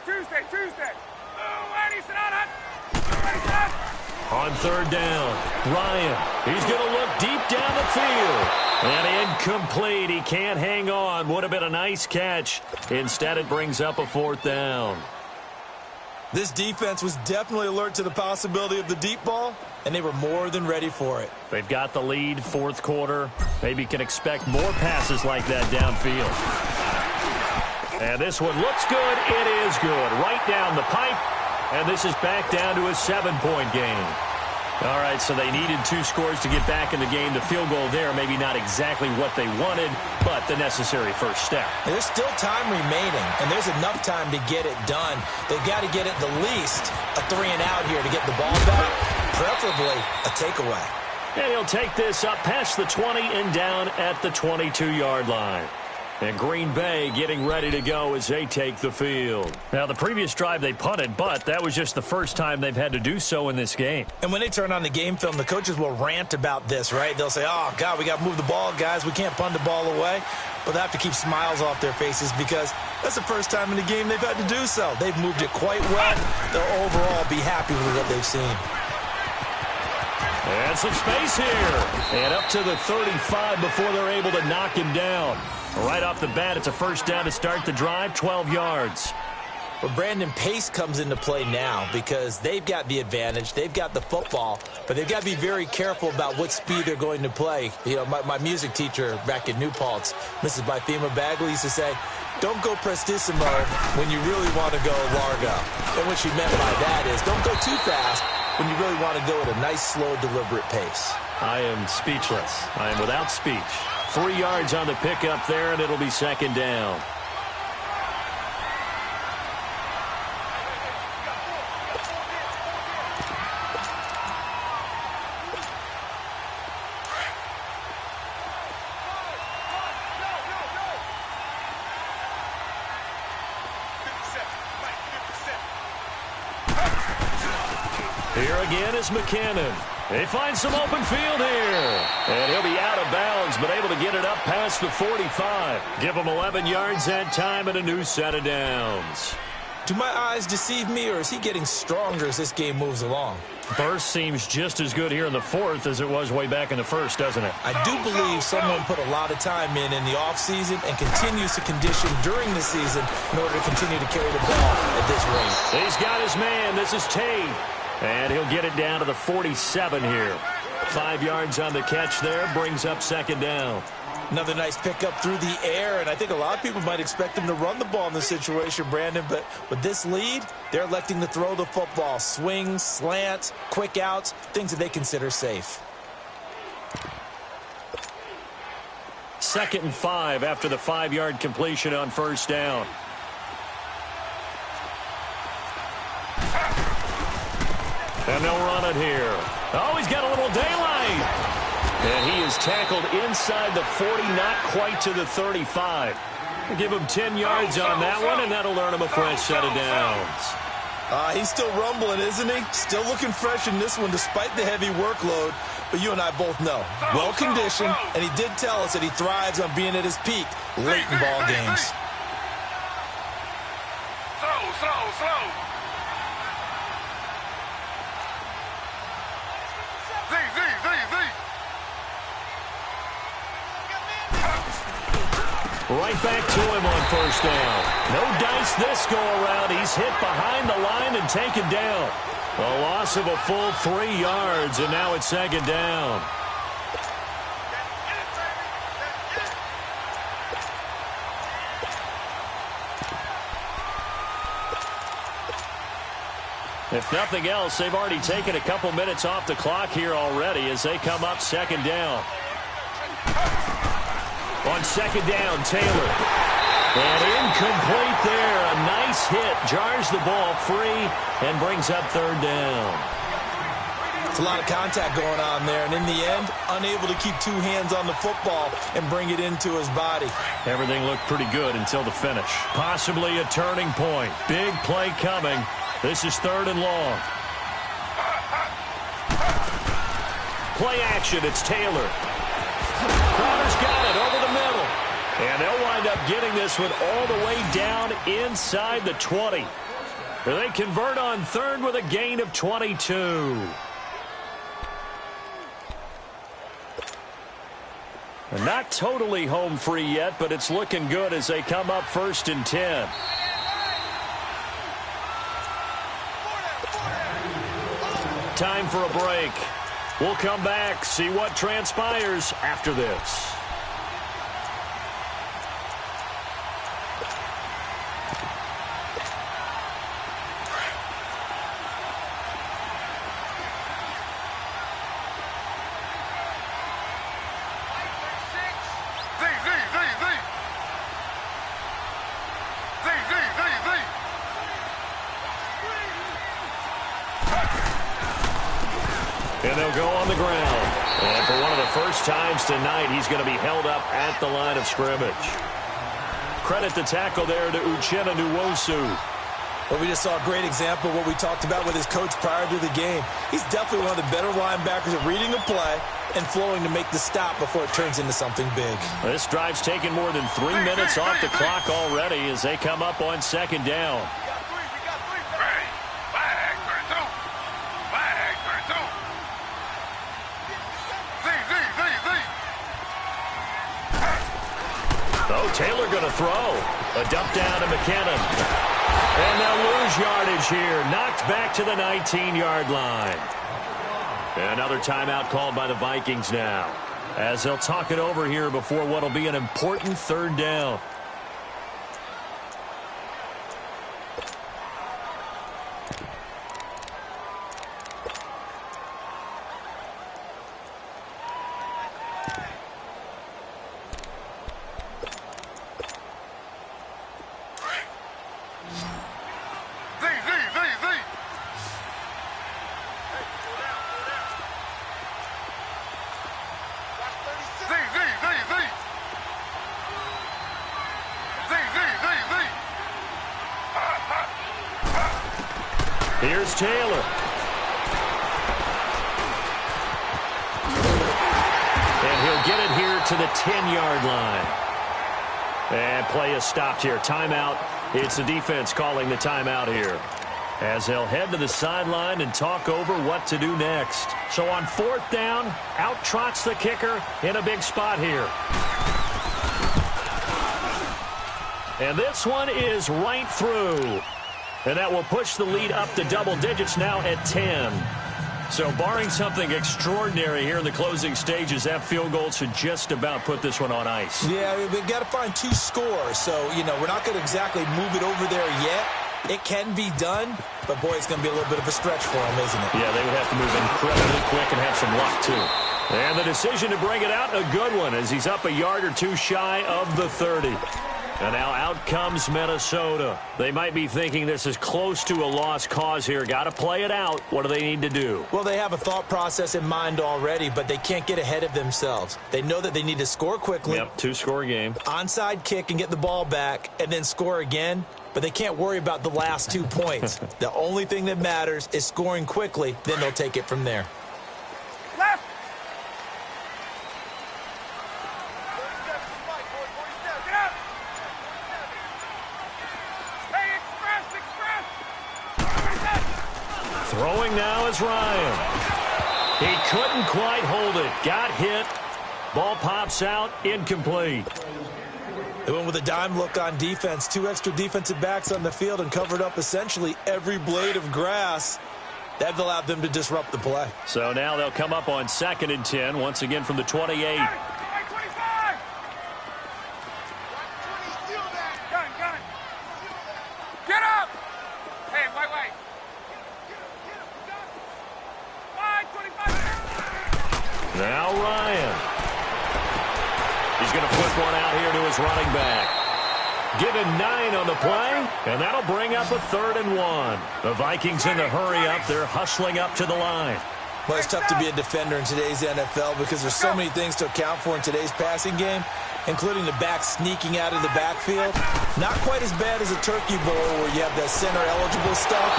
On third down, Ryan. He's going to look deep down the field. And incomplete. He can't hang on. Would have been a nice catch. Instead, it brings up a fourth down. This defense was definitely alert to the possibility of the deep ball, and they were more than ready for it. They've got the lead, fourth quarter. Maybe can expect more passes like that downfield. And this one looks good. It is good. Right down the pipe. And this is back down to a 7-point game. All right, so they needed 2 scores to get back in the game. The field goal there, maybe not exactly what they wanted, but the necessary first step. There's still time remaining, and there's enough time to get it done. They've got to get at the least a 3-and-out here to get the ball back, preferably a takeaway. And he'll take this up past the 20 and down at the 22-yard line. And Green Bay getting ready to go as they take the field. Now, the previous drive they punted, but that was just the first time they've had to do so in this game. And when they turn on the game film, the coaches will rant about this, right? They'll say, oh, God, we got to move the ball, guys. We can't punt the ball away. But they have to keep smiles off their faces because that's the first time in the game they've had to do so. They've moved it quite well. They'll overall be happy with what they've seen. And some space here. And up to the 35 before they're able to knock him down. Right off the bat, it's a first down to start the drive, 12 yards. Well, Brandon, pace comes into play now because they've got the advantage. They've got the football, but they've got to be very careful about what speed they're going to play. You know, my music teacher back in New Paltz, Mrs. Bythema Bagley, used to say, don't go prestissimo when you really want to go largo. And what she meant by that is don't go too fast when you really want to go at a nice, slow, deliberate pace. I am speechless. I am without speech. 3 yards on the pickup there, and it'll be second down. Here again is McKinnon. They find some open field here. And he'll be out of bounds, but able to get it up past the 45. Give him 11 yards that time and a new set of downs. Do my eyes deceive me, or is he getting stronger as this game moves along? Burst seems just as good here in the fourth as it was way back in the first, doesn't it? I do believe someone put a lot of time in the offseason and continues to condition during the season in order to continue to carry the ball at this rate. He's got his man. This is Tate. And he'll get it down to the 47 here. 5 yards on the catch there. Brings up second down. Another nice pickup through the air, and I think a lot of people might expect him to run the ball in this situation, Brandon, but with this lead, they're electing to throw the football. Swings, slants, quick outs, things that they consider safe. 2nd and 5 after the 5-yard completion on first down. And they'll run it here. Oh, he's got a little daylight. And he is tackled inside the 40, not quite to the 35. We'll give him 10 yards on that one, and that'll earn him a fresh set of downs. He's still rumbling, isn't he? Still looking fresh in this one despite the heavy workload. But you and I both know, well-conditioned, and he did tell us that he thrives on being at his peak late in ball games. Slow. Right back to him on first down. No dice this go-around. He's hit behind the line and taken down. A loss of a full 3 yards, and now it's second down. If nothing else, they've already taken a couple minutes off the clock here already as they come up second down. On second down, Taylor. And incomplete there. A nice hit. Jars the ball free and brings up third down. It's a lot of contact going on there. And in the end, unable to keep 2 hands on the football and bring it into his body. Everything looked pretty good until the finish. Possibly a turning point. Big play coming. This is 3rd and long. Play action. It's Taylor. Crowder's got it over the middle. And they'll wind up getting this one all the way down inside the 20. They convert on 3rd with a gain of 22. Not totally home free yet, but it's looking good as they come up 1st and 10. Time for a break. We'll come back, see what transpires after this. And they'll go on the ground. And for one of the first times tonight, he's going to be held up at the line of scrimmage. Credit the tackle there to Uchenna Nwosu. Well, we just saw a great example of what we talked about with his coach prior to the game. He's definitely one of the better linebackers at reading a play and flowing to make the stop before it turns into something big. This drive's taken more than 3 minutes off the clock already as they come up on 2nd down. Oh, Taylor going to throw. A dump down to McKinnon. And they'll lose yardage here. Knocked back to the 19-yard line. Another timeout called by the Vikings now, as they'll talk it over here before what will be an important 3rd down. Here's Taylor. And he'll get it here to the 10-yard line. And play is stopped here. Timeout. It's the defense calling the timeout here, as they'll head to the sideline and talk over what to do next. So on 4th down, out trots the kicker in a big spot here. And this one is right through. And that will push the lead up to double digits now at 10. So barring something extraordinary here in the closing stages, that field goal should just about put this one on ice. Yeah, we've got to find 2 scores. So, we're not going to exactly move it over there yet. It can be done, but, boy, it's going to be a little bit of a stretch for them, isn't it? Yeah, they would have to move incredibly quick and have some luck, too. And the decision to bring it out, a good one, as he's up a yard or 2 shy of the 30. And now out comes Minnesota. They might be thinking this is close to a lost cause here. Got to play it out. What do they need to do? Well, they have a thought process in mind already, but they can't get ahead of themselves. They know that they need to score quickly. Yep, 2-score game. Onside kick and get the ball back and then score again. But they can't worry about the last 2 points. The only thing that matters is scoring quickly. Then they'll take it from there. Left. Throwing now is Ryan. He couldn't quite hold it. Got hit. Ball pops out. Incomplete. They went with a dime look on defense. 2 extra defensive backs on the field and covered up essentially every blade of grass. That allowed them to disrupt the play. So now they'll come up on 2nd and 10, once again from the 28. Hey, 25. Gun. Get up. Hey, wait. Now Ryan. He's going to flip one out here to his running back. Give him 9 on the play, and that'll bring up a 3rd and 1. The Vikings in the hurry up. They're hustling up to the line. Well, it's tough to be a defender in today's NFL because there's so many things to account for in today's passing game, including the back sneaking out of the backfield. Not quite as bad as a turkey bowl where you have that center-eligible stuff,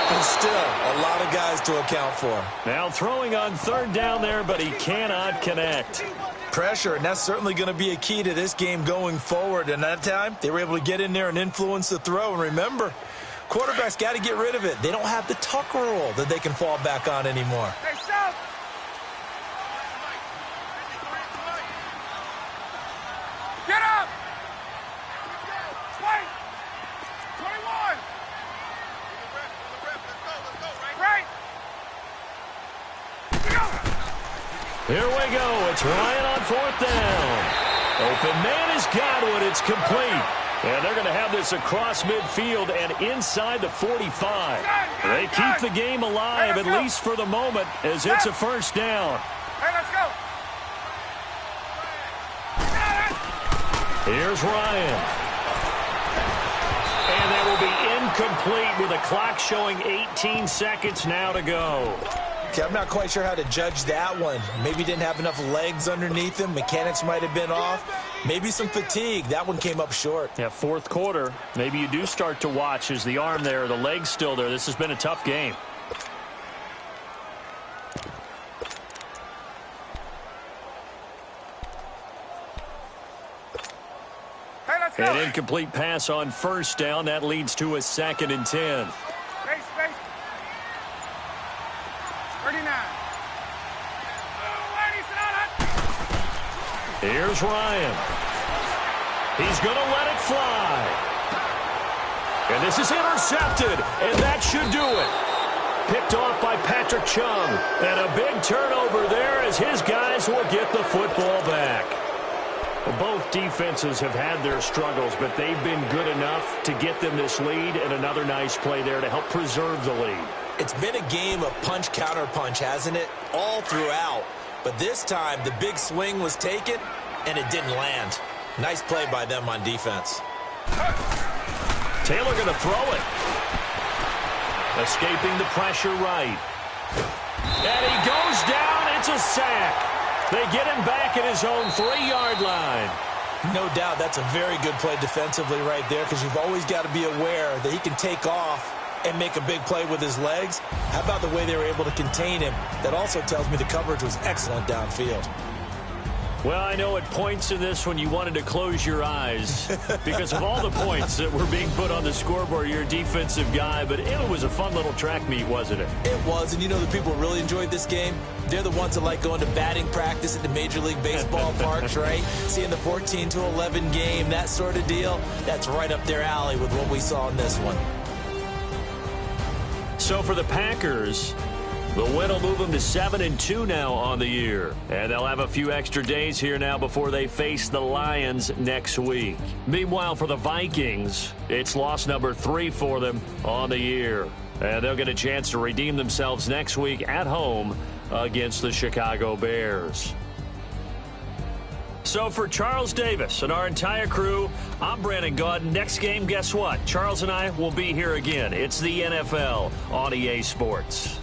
but still a lot of guys to account for. Now throwing on 3rd down there, but he cannot connect. Pressure, and that's certainly going to be a key to this game going forward. And that time, they were able to get in there and influence the throw. And remember, quarterbacks got to get rid of it. They don't have the tuck rule that they can fall back on anymore. Hey, south. Here we go. It's Ryan on fourth down. Open man has got one. It's complete. And they're going to have this across midfield and inside the 45. They keep the game alive, at least for the moment, as it's a first down. Hey, let's go. Here's Ryan. And that will be incomplete with a clock showing 18 seconds now to go. Okay, I'm not quite sure how to judge that one. Maybe didn't have enough legs underneath him. Mechanics might have been off. Maybe some fatigue. That one came up short. Yeah, fourth quarter. Maybe you do start to watch. Is the arm there, the leg's still there? This has been a tough game. Hey, let's go. An incomplete pass on first down. That leads to a 2nd and 10. Space. 39. Here's Ryan. He's going to let it fly. And this is intercepted, and that should do it. Picked off by Patrick Chung. And a big turnover there as his guys will get the football back. Well, both defenses have had their struggles, but they've been good enough to get them this lead, and another nice play there to help preserve the lead. It's been a game of punch-counter-punch, hasn't it? All throughout. But this time, the big swing was taken, and it didn't land. Nice play by them on defense. Taylor going to throw it. Escaping the pressure right. And he goes down. It's a sack. They get him back at his own 3-yard line. No doubt that's a very good play defensively right there, because you've always got to be aware that he can take off and make a big play with his legs. How about the way they were able to contain him? That also tells me the coverage was excellent downfield. Well, I know at points in this when you wanted to close your eyes because of all the points that were being put on the scoreboard. You're a defensive guy, but it was a fun little track meet, wasn't it? It was, and you know the people who really enjoyed this game? They're the ones that like going to batting practice at the Major League Baseball parks, right? Seeing the 14-11 game, that sort of deal. That's right up their alley with what we saw in this one. So for the Packers, the win will move them to 7-2 now on the year. And they'll have a few extra days here now before they face the Lions next week. Meanwhile, for the Vikings, it's loss number 3 for them on the year. And they'll get a chance to redeem themselves next week at home against the Chicago Bears. So for Charles Davis and our entire crew, I'm Brandon Gaudin. Next game, guess what? Charles and I will be here again. It's the NFL on EA Sports.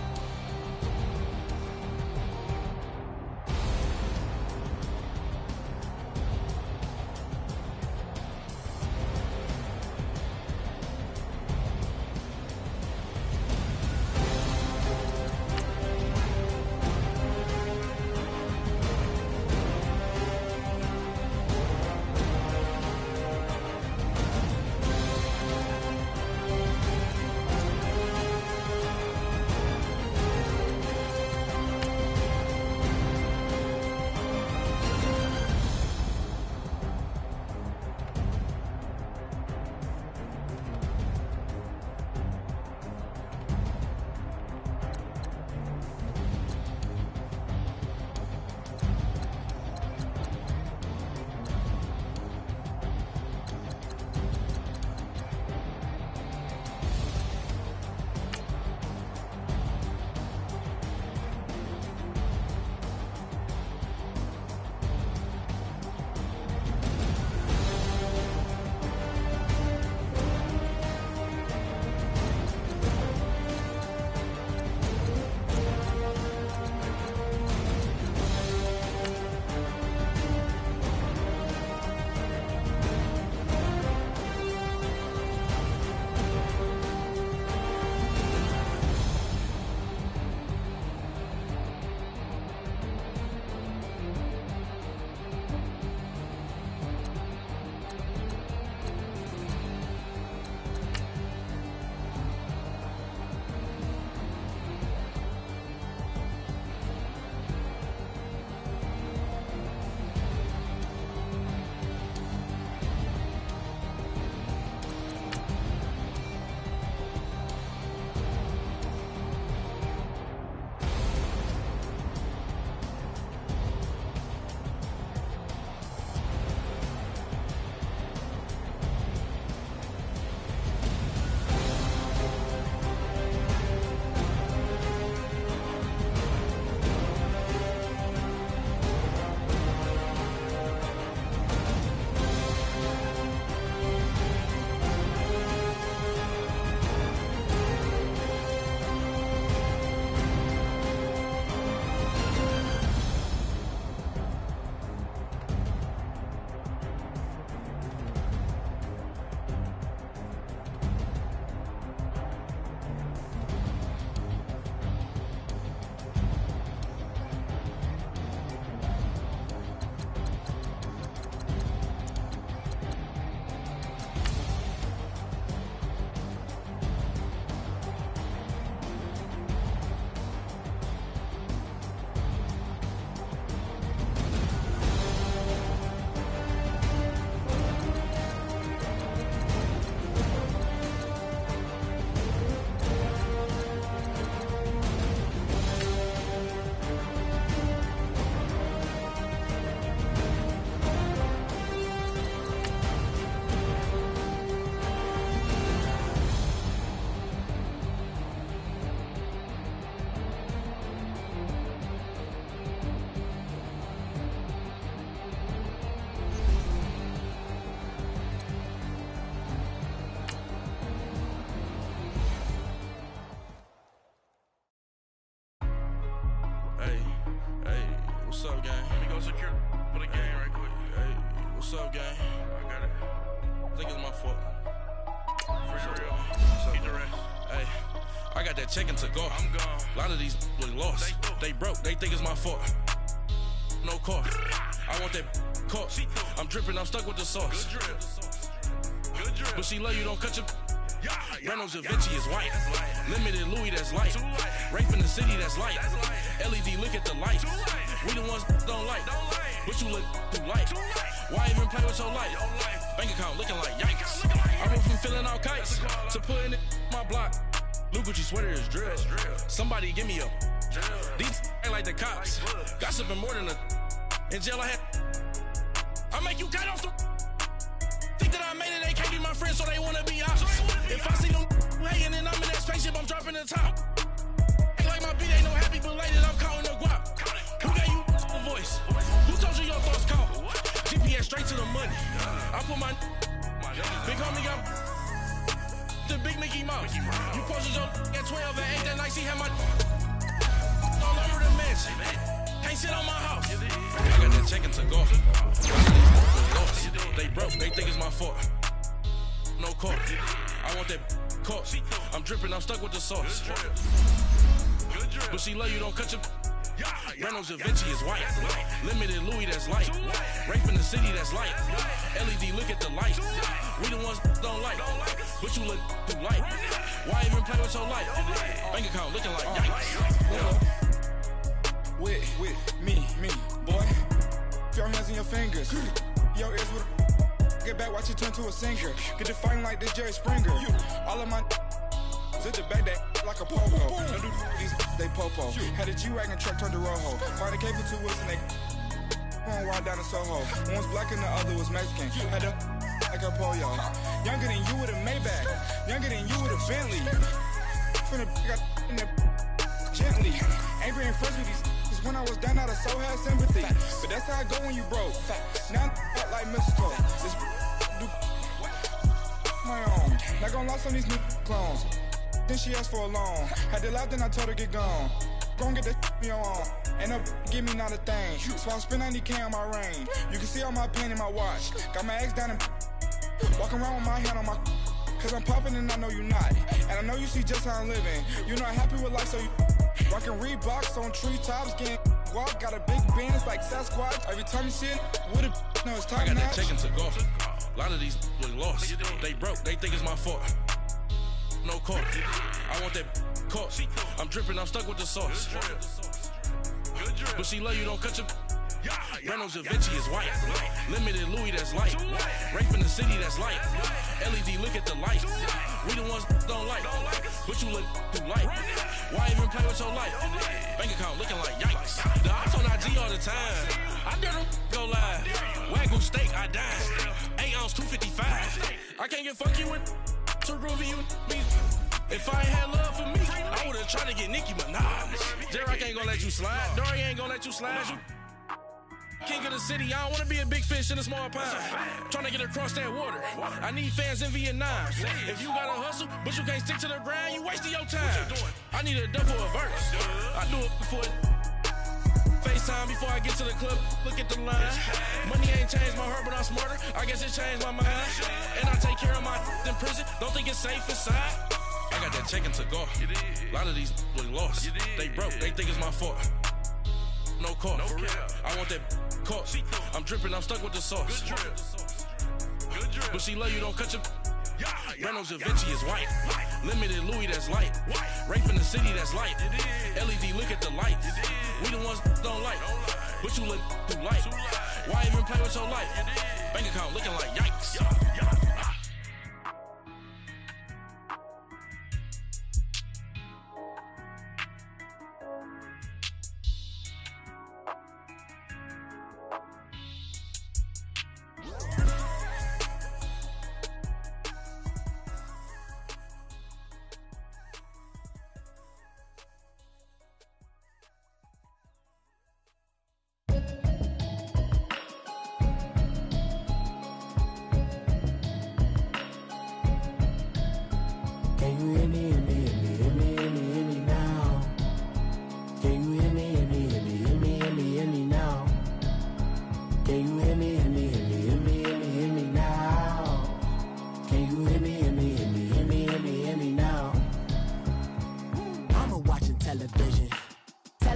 What's up, gang? Let me go secure for the game right quick. Hey, what's up, gang? I got it. I think it's my fault. For real. What's up, Keep the man? rest. Hey, I got that check-in to go. I'm gone. A lot of these look lost. They broke. They think it's my fault. No car. I want that caught. I'm dripping. I'm stuck with the sauce. Good drip. Good drip. But she love you. Don't cut your. Yeah, Reynolds Da Vinci is white. Limited Louis, that's light. Rape in the city, that's light. LED, look at the lights. We the ones don't like. But you look too light. Why even play with your life? Bank account looking like yikes. I went from filling out kites to putting it in my block. Blue Gucci sweater is drill. Somebody give me a. These ain't like the cops. Gossiping more than a. In jail I had. I make you cut off the. Think that I made it, they can't be my friends, so they wanna be out. If I see them hating and I'm in that spaceship, I'm dropping the top. Ain't like my beat ain't no happy belated, I'm counting the guap. Who gave you a voice? Who told you your thoughts count? GPS straight to the money. I put my big homie got the big Mickey Mouse. You posted your at 12 and 8 that night, she had my all over the mansion. Can't sit on my house. I got that check-in to go. They broke, they think it's my fault. No car. I want that caught. I'm dripping, I'm stuck with the sauce. But she love you, don't cut your. Reynolds Da Vinci is white. Limited Louis, that's light. Rape in the city, that's light. LED, look at the lights. We the ones don't like. But you look too light. Why even play with your life? Bank account looking like yikes. With me, boy. Your hands and your fingers. Your ears with get back, watch you turn to a singer. Get to fighting like this Jerry Springer. All of my zit the back that like a popo. No do these they popo. Had a G-Wagon truck turned to Rojo. Find a cable 2 wheels and they going wild down in Soho. One was black and the other was Mexican. Had a like a pollo. Younger than you with a Maybach. Younger than you with a Bentley. From the got in the gently. Angry and friends with these. When I was down, I so had sympathy. But that's how I go when you broke. Now I'm like mistletoe. This do my own. Not gonna lie on these new clones. Then she asked for a loan. Had to laugh, then I told her get gone. Gon' get that me on. Ain't no give me not a thing. So I spend 90K on my ring. You can see all my pain in my watch. Got my ex down and walking around with my hand on my. Cause I'm popping and I know you not. And I know you see just how I'm living. You're not happy with life, so you. Rockin' Reeboks on treetops, getting guap. Got a big Benz like Sasquatch. Every time you see it, with it, no, it's top I got notch. that check-in to go. A lot of these look lost. They broke, they think it's my fault. No car. I want that caught. I'm dripping, I'm stuck with the sauce. But she love you, don't cut your. Reynolds Da Vinci is white. Limited Louis, that's light. Rape in the city, that's light. LED, look at the lights. We the ones don't like. But you look too light. Why even play with your life? Bank account looking like yikes. The ops on IG all the time. I dare them go live. Wagyu steak, I dine. 8 ounce, 255. I can't get fuck you with too groovy you me. If I ain't had love for me, I would've tried to get Nicki Minaj. J-Rock ain't gonna let you slide. Dory ain't gonna let you slide. You king of the city, I don't wanna be a big fish in a small pond. Trying to get across that water. I need fans in Vietnam. If you gotta hustle, but you can't stick to the grind, you wasting your time. I need a double a verse. I do it before FaceTime before I get to the club. Look at the line. Money ain't changed my heart, but I'm smarter. I guess it changed my mind. And I take care of my in prison. Don't think it's safe inside. I got that check-in to go. A lot of these look lost. They broke, they think it's my fault. No car. I want that caught. I'm dripping, I'm stuck with the sauce. But she love you, don't cut your. Reynolds Da Vinci is white. Limited Louis, that's light. Rape in the city, that's light. LED, look at the lights. We the ones don't like. But you look too light. Why even play with your life? Bank account looking like yikes.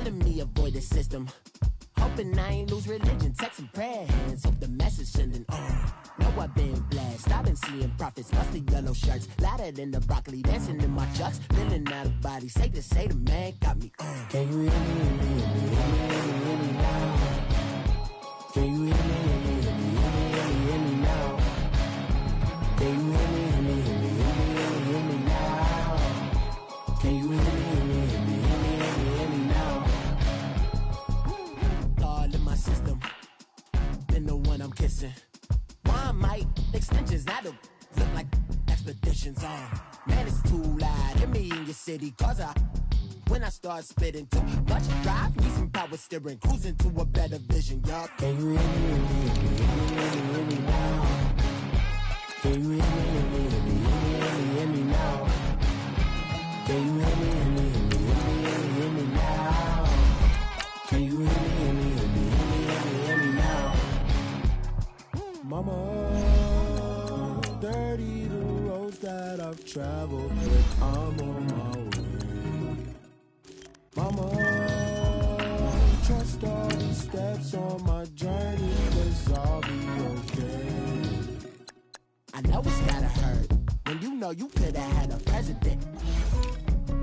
telling me avoid the system. Hoping I ain't lose religion, text and prayer hands. Hope the message sending on. Know I've been blessed. I've been seeing prophets, mostly yellow shirts. Louder than the broccoli, dancing in my chucks. Feeling out of body, say the man got me on. Can you hear me, hear me, hear me now? Can you hear me, hear me, hear me, hear me now? Can you hear me, hear me, hear me, hear me now? Can you hear me, hear me, hear me, hear me now? All in my system, been the one I'm kissing. Why might extensions that'll look like expeditions on? Man, it's too loud. Hit me in your city, cause when I start spitting too much drive, need some power steering, cruising to a better vision, y'all. Can you hear me, hear me, hear me now? Can you hear me, hear me, hear me, hear me now? Can you hear me, hear me, hear me now? Can you hear me, hear me, hear me now? Mama, dirty the roads that I've traveled, but I'm on my way. Mama, trust all the steps on my journey, 'cause I'll be okay. I know it's gotta hurt when you know you could've had a president.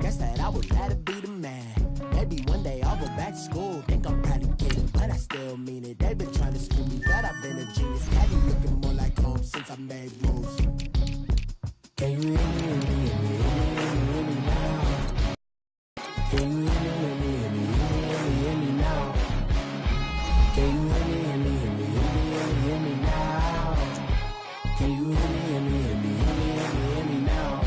Guess that I would rather be the man. Maybe one day I'll go back to school. Think I'm proud to get it, but I still mean it. They've been trying to school me, but I've been a genius. Daddy looking more like home since I made moves. Can you hear me, hear me, hear me now? Can you hear me, hear me, hear me now? Can you hear me, hear me, hear me now? Can you hear me, hear me, hear me now?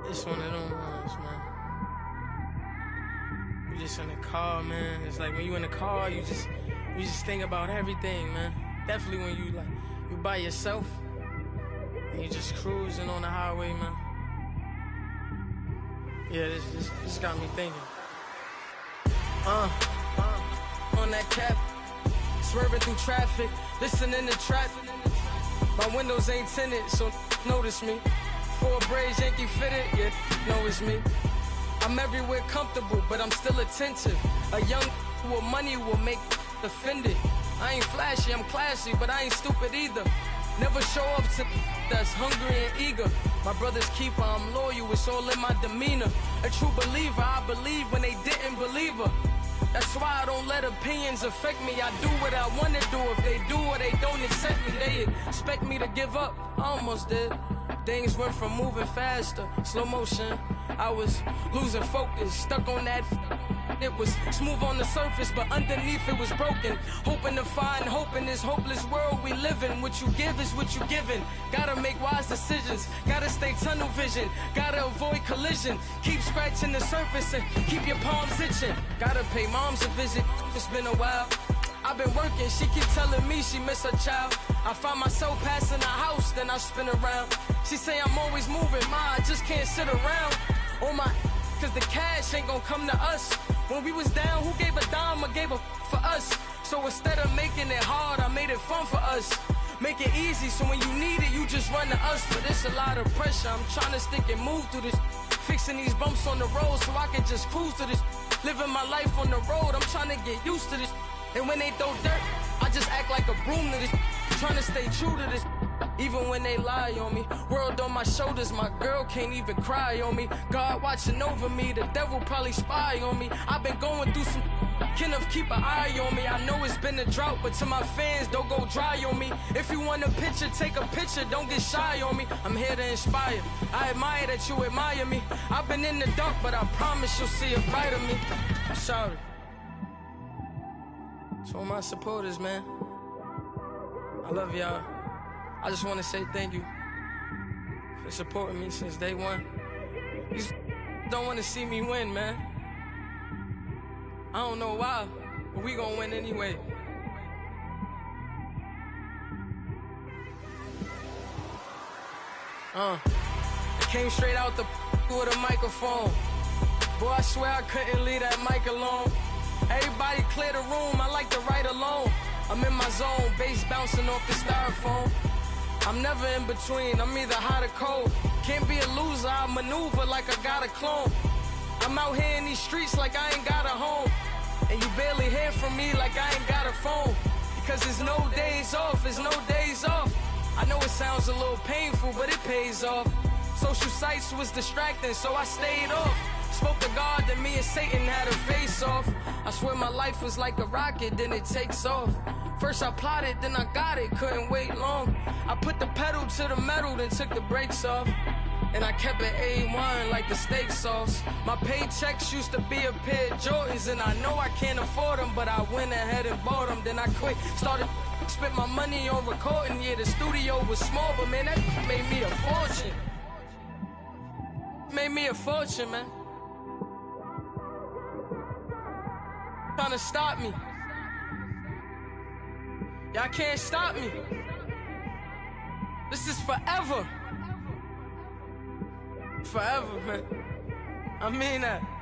It's one of them ones, man. You just in the car, man. It's like when you in the car, you just think about everything, man. Definitely when you by yourself and you just cruising on the highway, man. Yeah, this got me thinking. On that cap, swerving through traffic, listening to trap. My windows ain't tinted, so notice me. 4 braids, Yankee fitted, yeah, know it's me. I'm everywhere comfortable, but I'm still attentive. A young with money will make offended. I ain't flashy, I'm classy, but I ain't stupid either. Never show up to that's hungry and eager. My brother's keeper, I'm loyal, it's all in my demeanor. A true believer, I believe when they didn't believe her. That's why I don't let opinions affect me. I do what I want to do. If they do or they don't accept me, they expect me to give up. I almost did. Things went from moving faster, slow motion. I was losing focus, stuck on that. It was smooth on the surface, but underneath it was broken. Hoping to find hope in this hopeless world we live in. What you give is what you given. Gotta make wise decisions. Gotta stay tunnel vision. Gotta avoid collision. Keep scratching the surface and keep your palms itching. Gotta pay moms a visit. It's been a while. I've been working, she keep telling me she miss her child. I find myself passing the house, then I spin around. She say I'm always moving, ma, I just can't sit around. Oh my, cause the cash ain't gonna come to us. When we was down, who gave a dime or gave a for us? So instead of making it hard, I made it fun for us. Make it easy, so when you need it, you just run to us. But it's a lot of pressure, I'm trying to stick and move through this. Fixing these bumps on the road so I can just cruise to this. Living my life on the road, I'm trying to get used to this. And when they throw dirt, I just act like a broom to this. Trying to stay true to this. Even when they lie on me. World on my shoulders, my girl can't even cry on me. God watching over me, the devil probably spy on me. I've been going through some, Kenneth keep an eye on me. I know it's been a drought, but to my fans, don't go dry on me. If you want a picture, take a picture, don't get shy on me. I'm here to inspire, I admire that you admire me. I've been in the dark, but I promise you'll see a bright of me. I'm sorry. To all my supporters, man, I love y'all. I just want to say thank you for supporting me since day one. These don't want to see me win, man. I don't know why, but we gonna win anyway. I came straight out the with a microphone. Boy, I swear I couldn't leave that mic alone. Everybody clear the room, I like to write alone. I'm in my zone, bass bouncing off the styrofoam. I'm never in between, I'm either hot or cold. Can't be a loser, I maneuver like I got a clone. I'm out here in these streets like I ain't got a home. And you barely hear from me like I ain't got a phone. Because there's no days off, there's no days off. I know it sounds a little painful, but it pays off. Social sites was distracting, so I stayed off. Spoke to God that me and Satan had a face off. I swear my life was like a rocket, then it takes off. First I plotted, then I got it, couldn't wait long. I put the pedal to the metal, then took the brakes off. And I kept it A1 like the steak sauce. My paychecks used to be a pair of Jordans, and I know I can't afford them, but I went ahead and bought them. Then I quit, started spent my money on recording. Yeah, the studio was small, but man, that made me a fortune. Made me a fortune, man. Trying to stop me. Y'all can't stop me. This is forever. Forever, man. I mean that.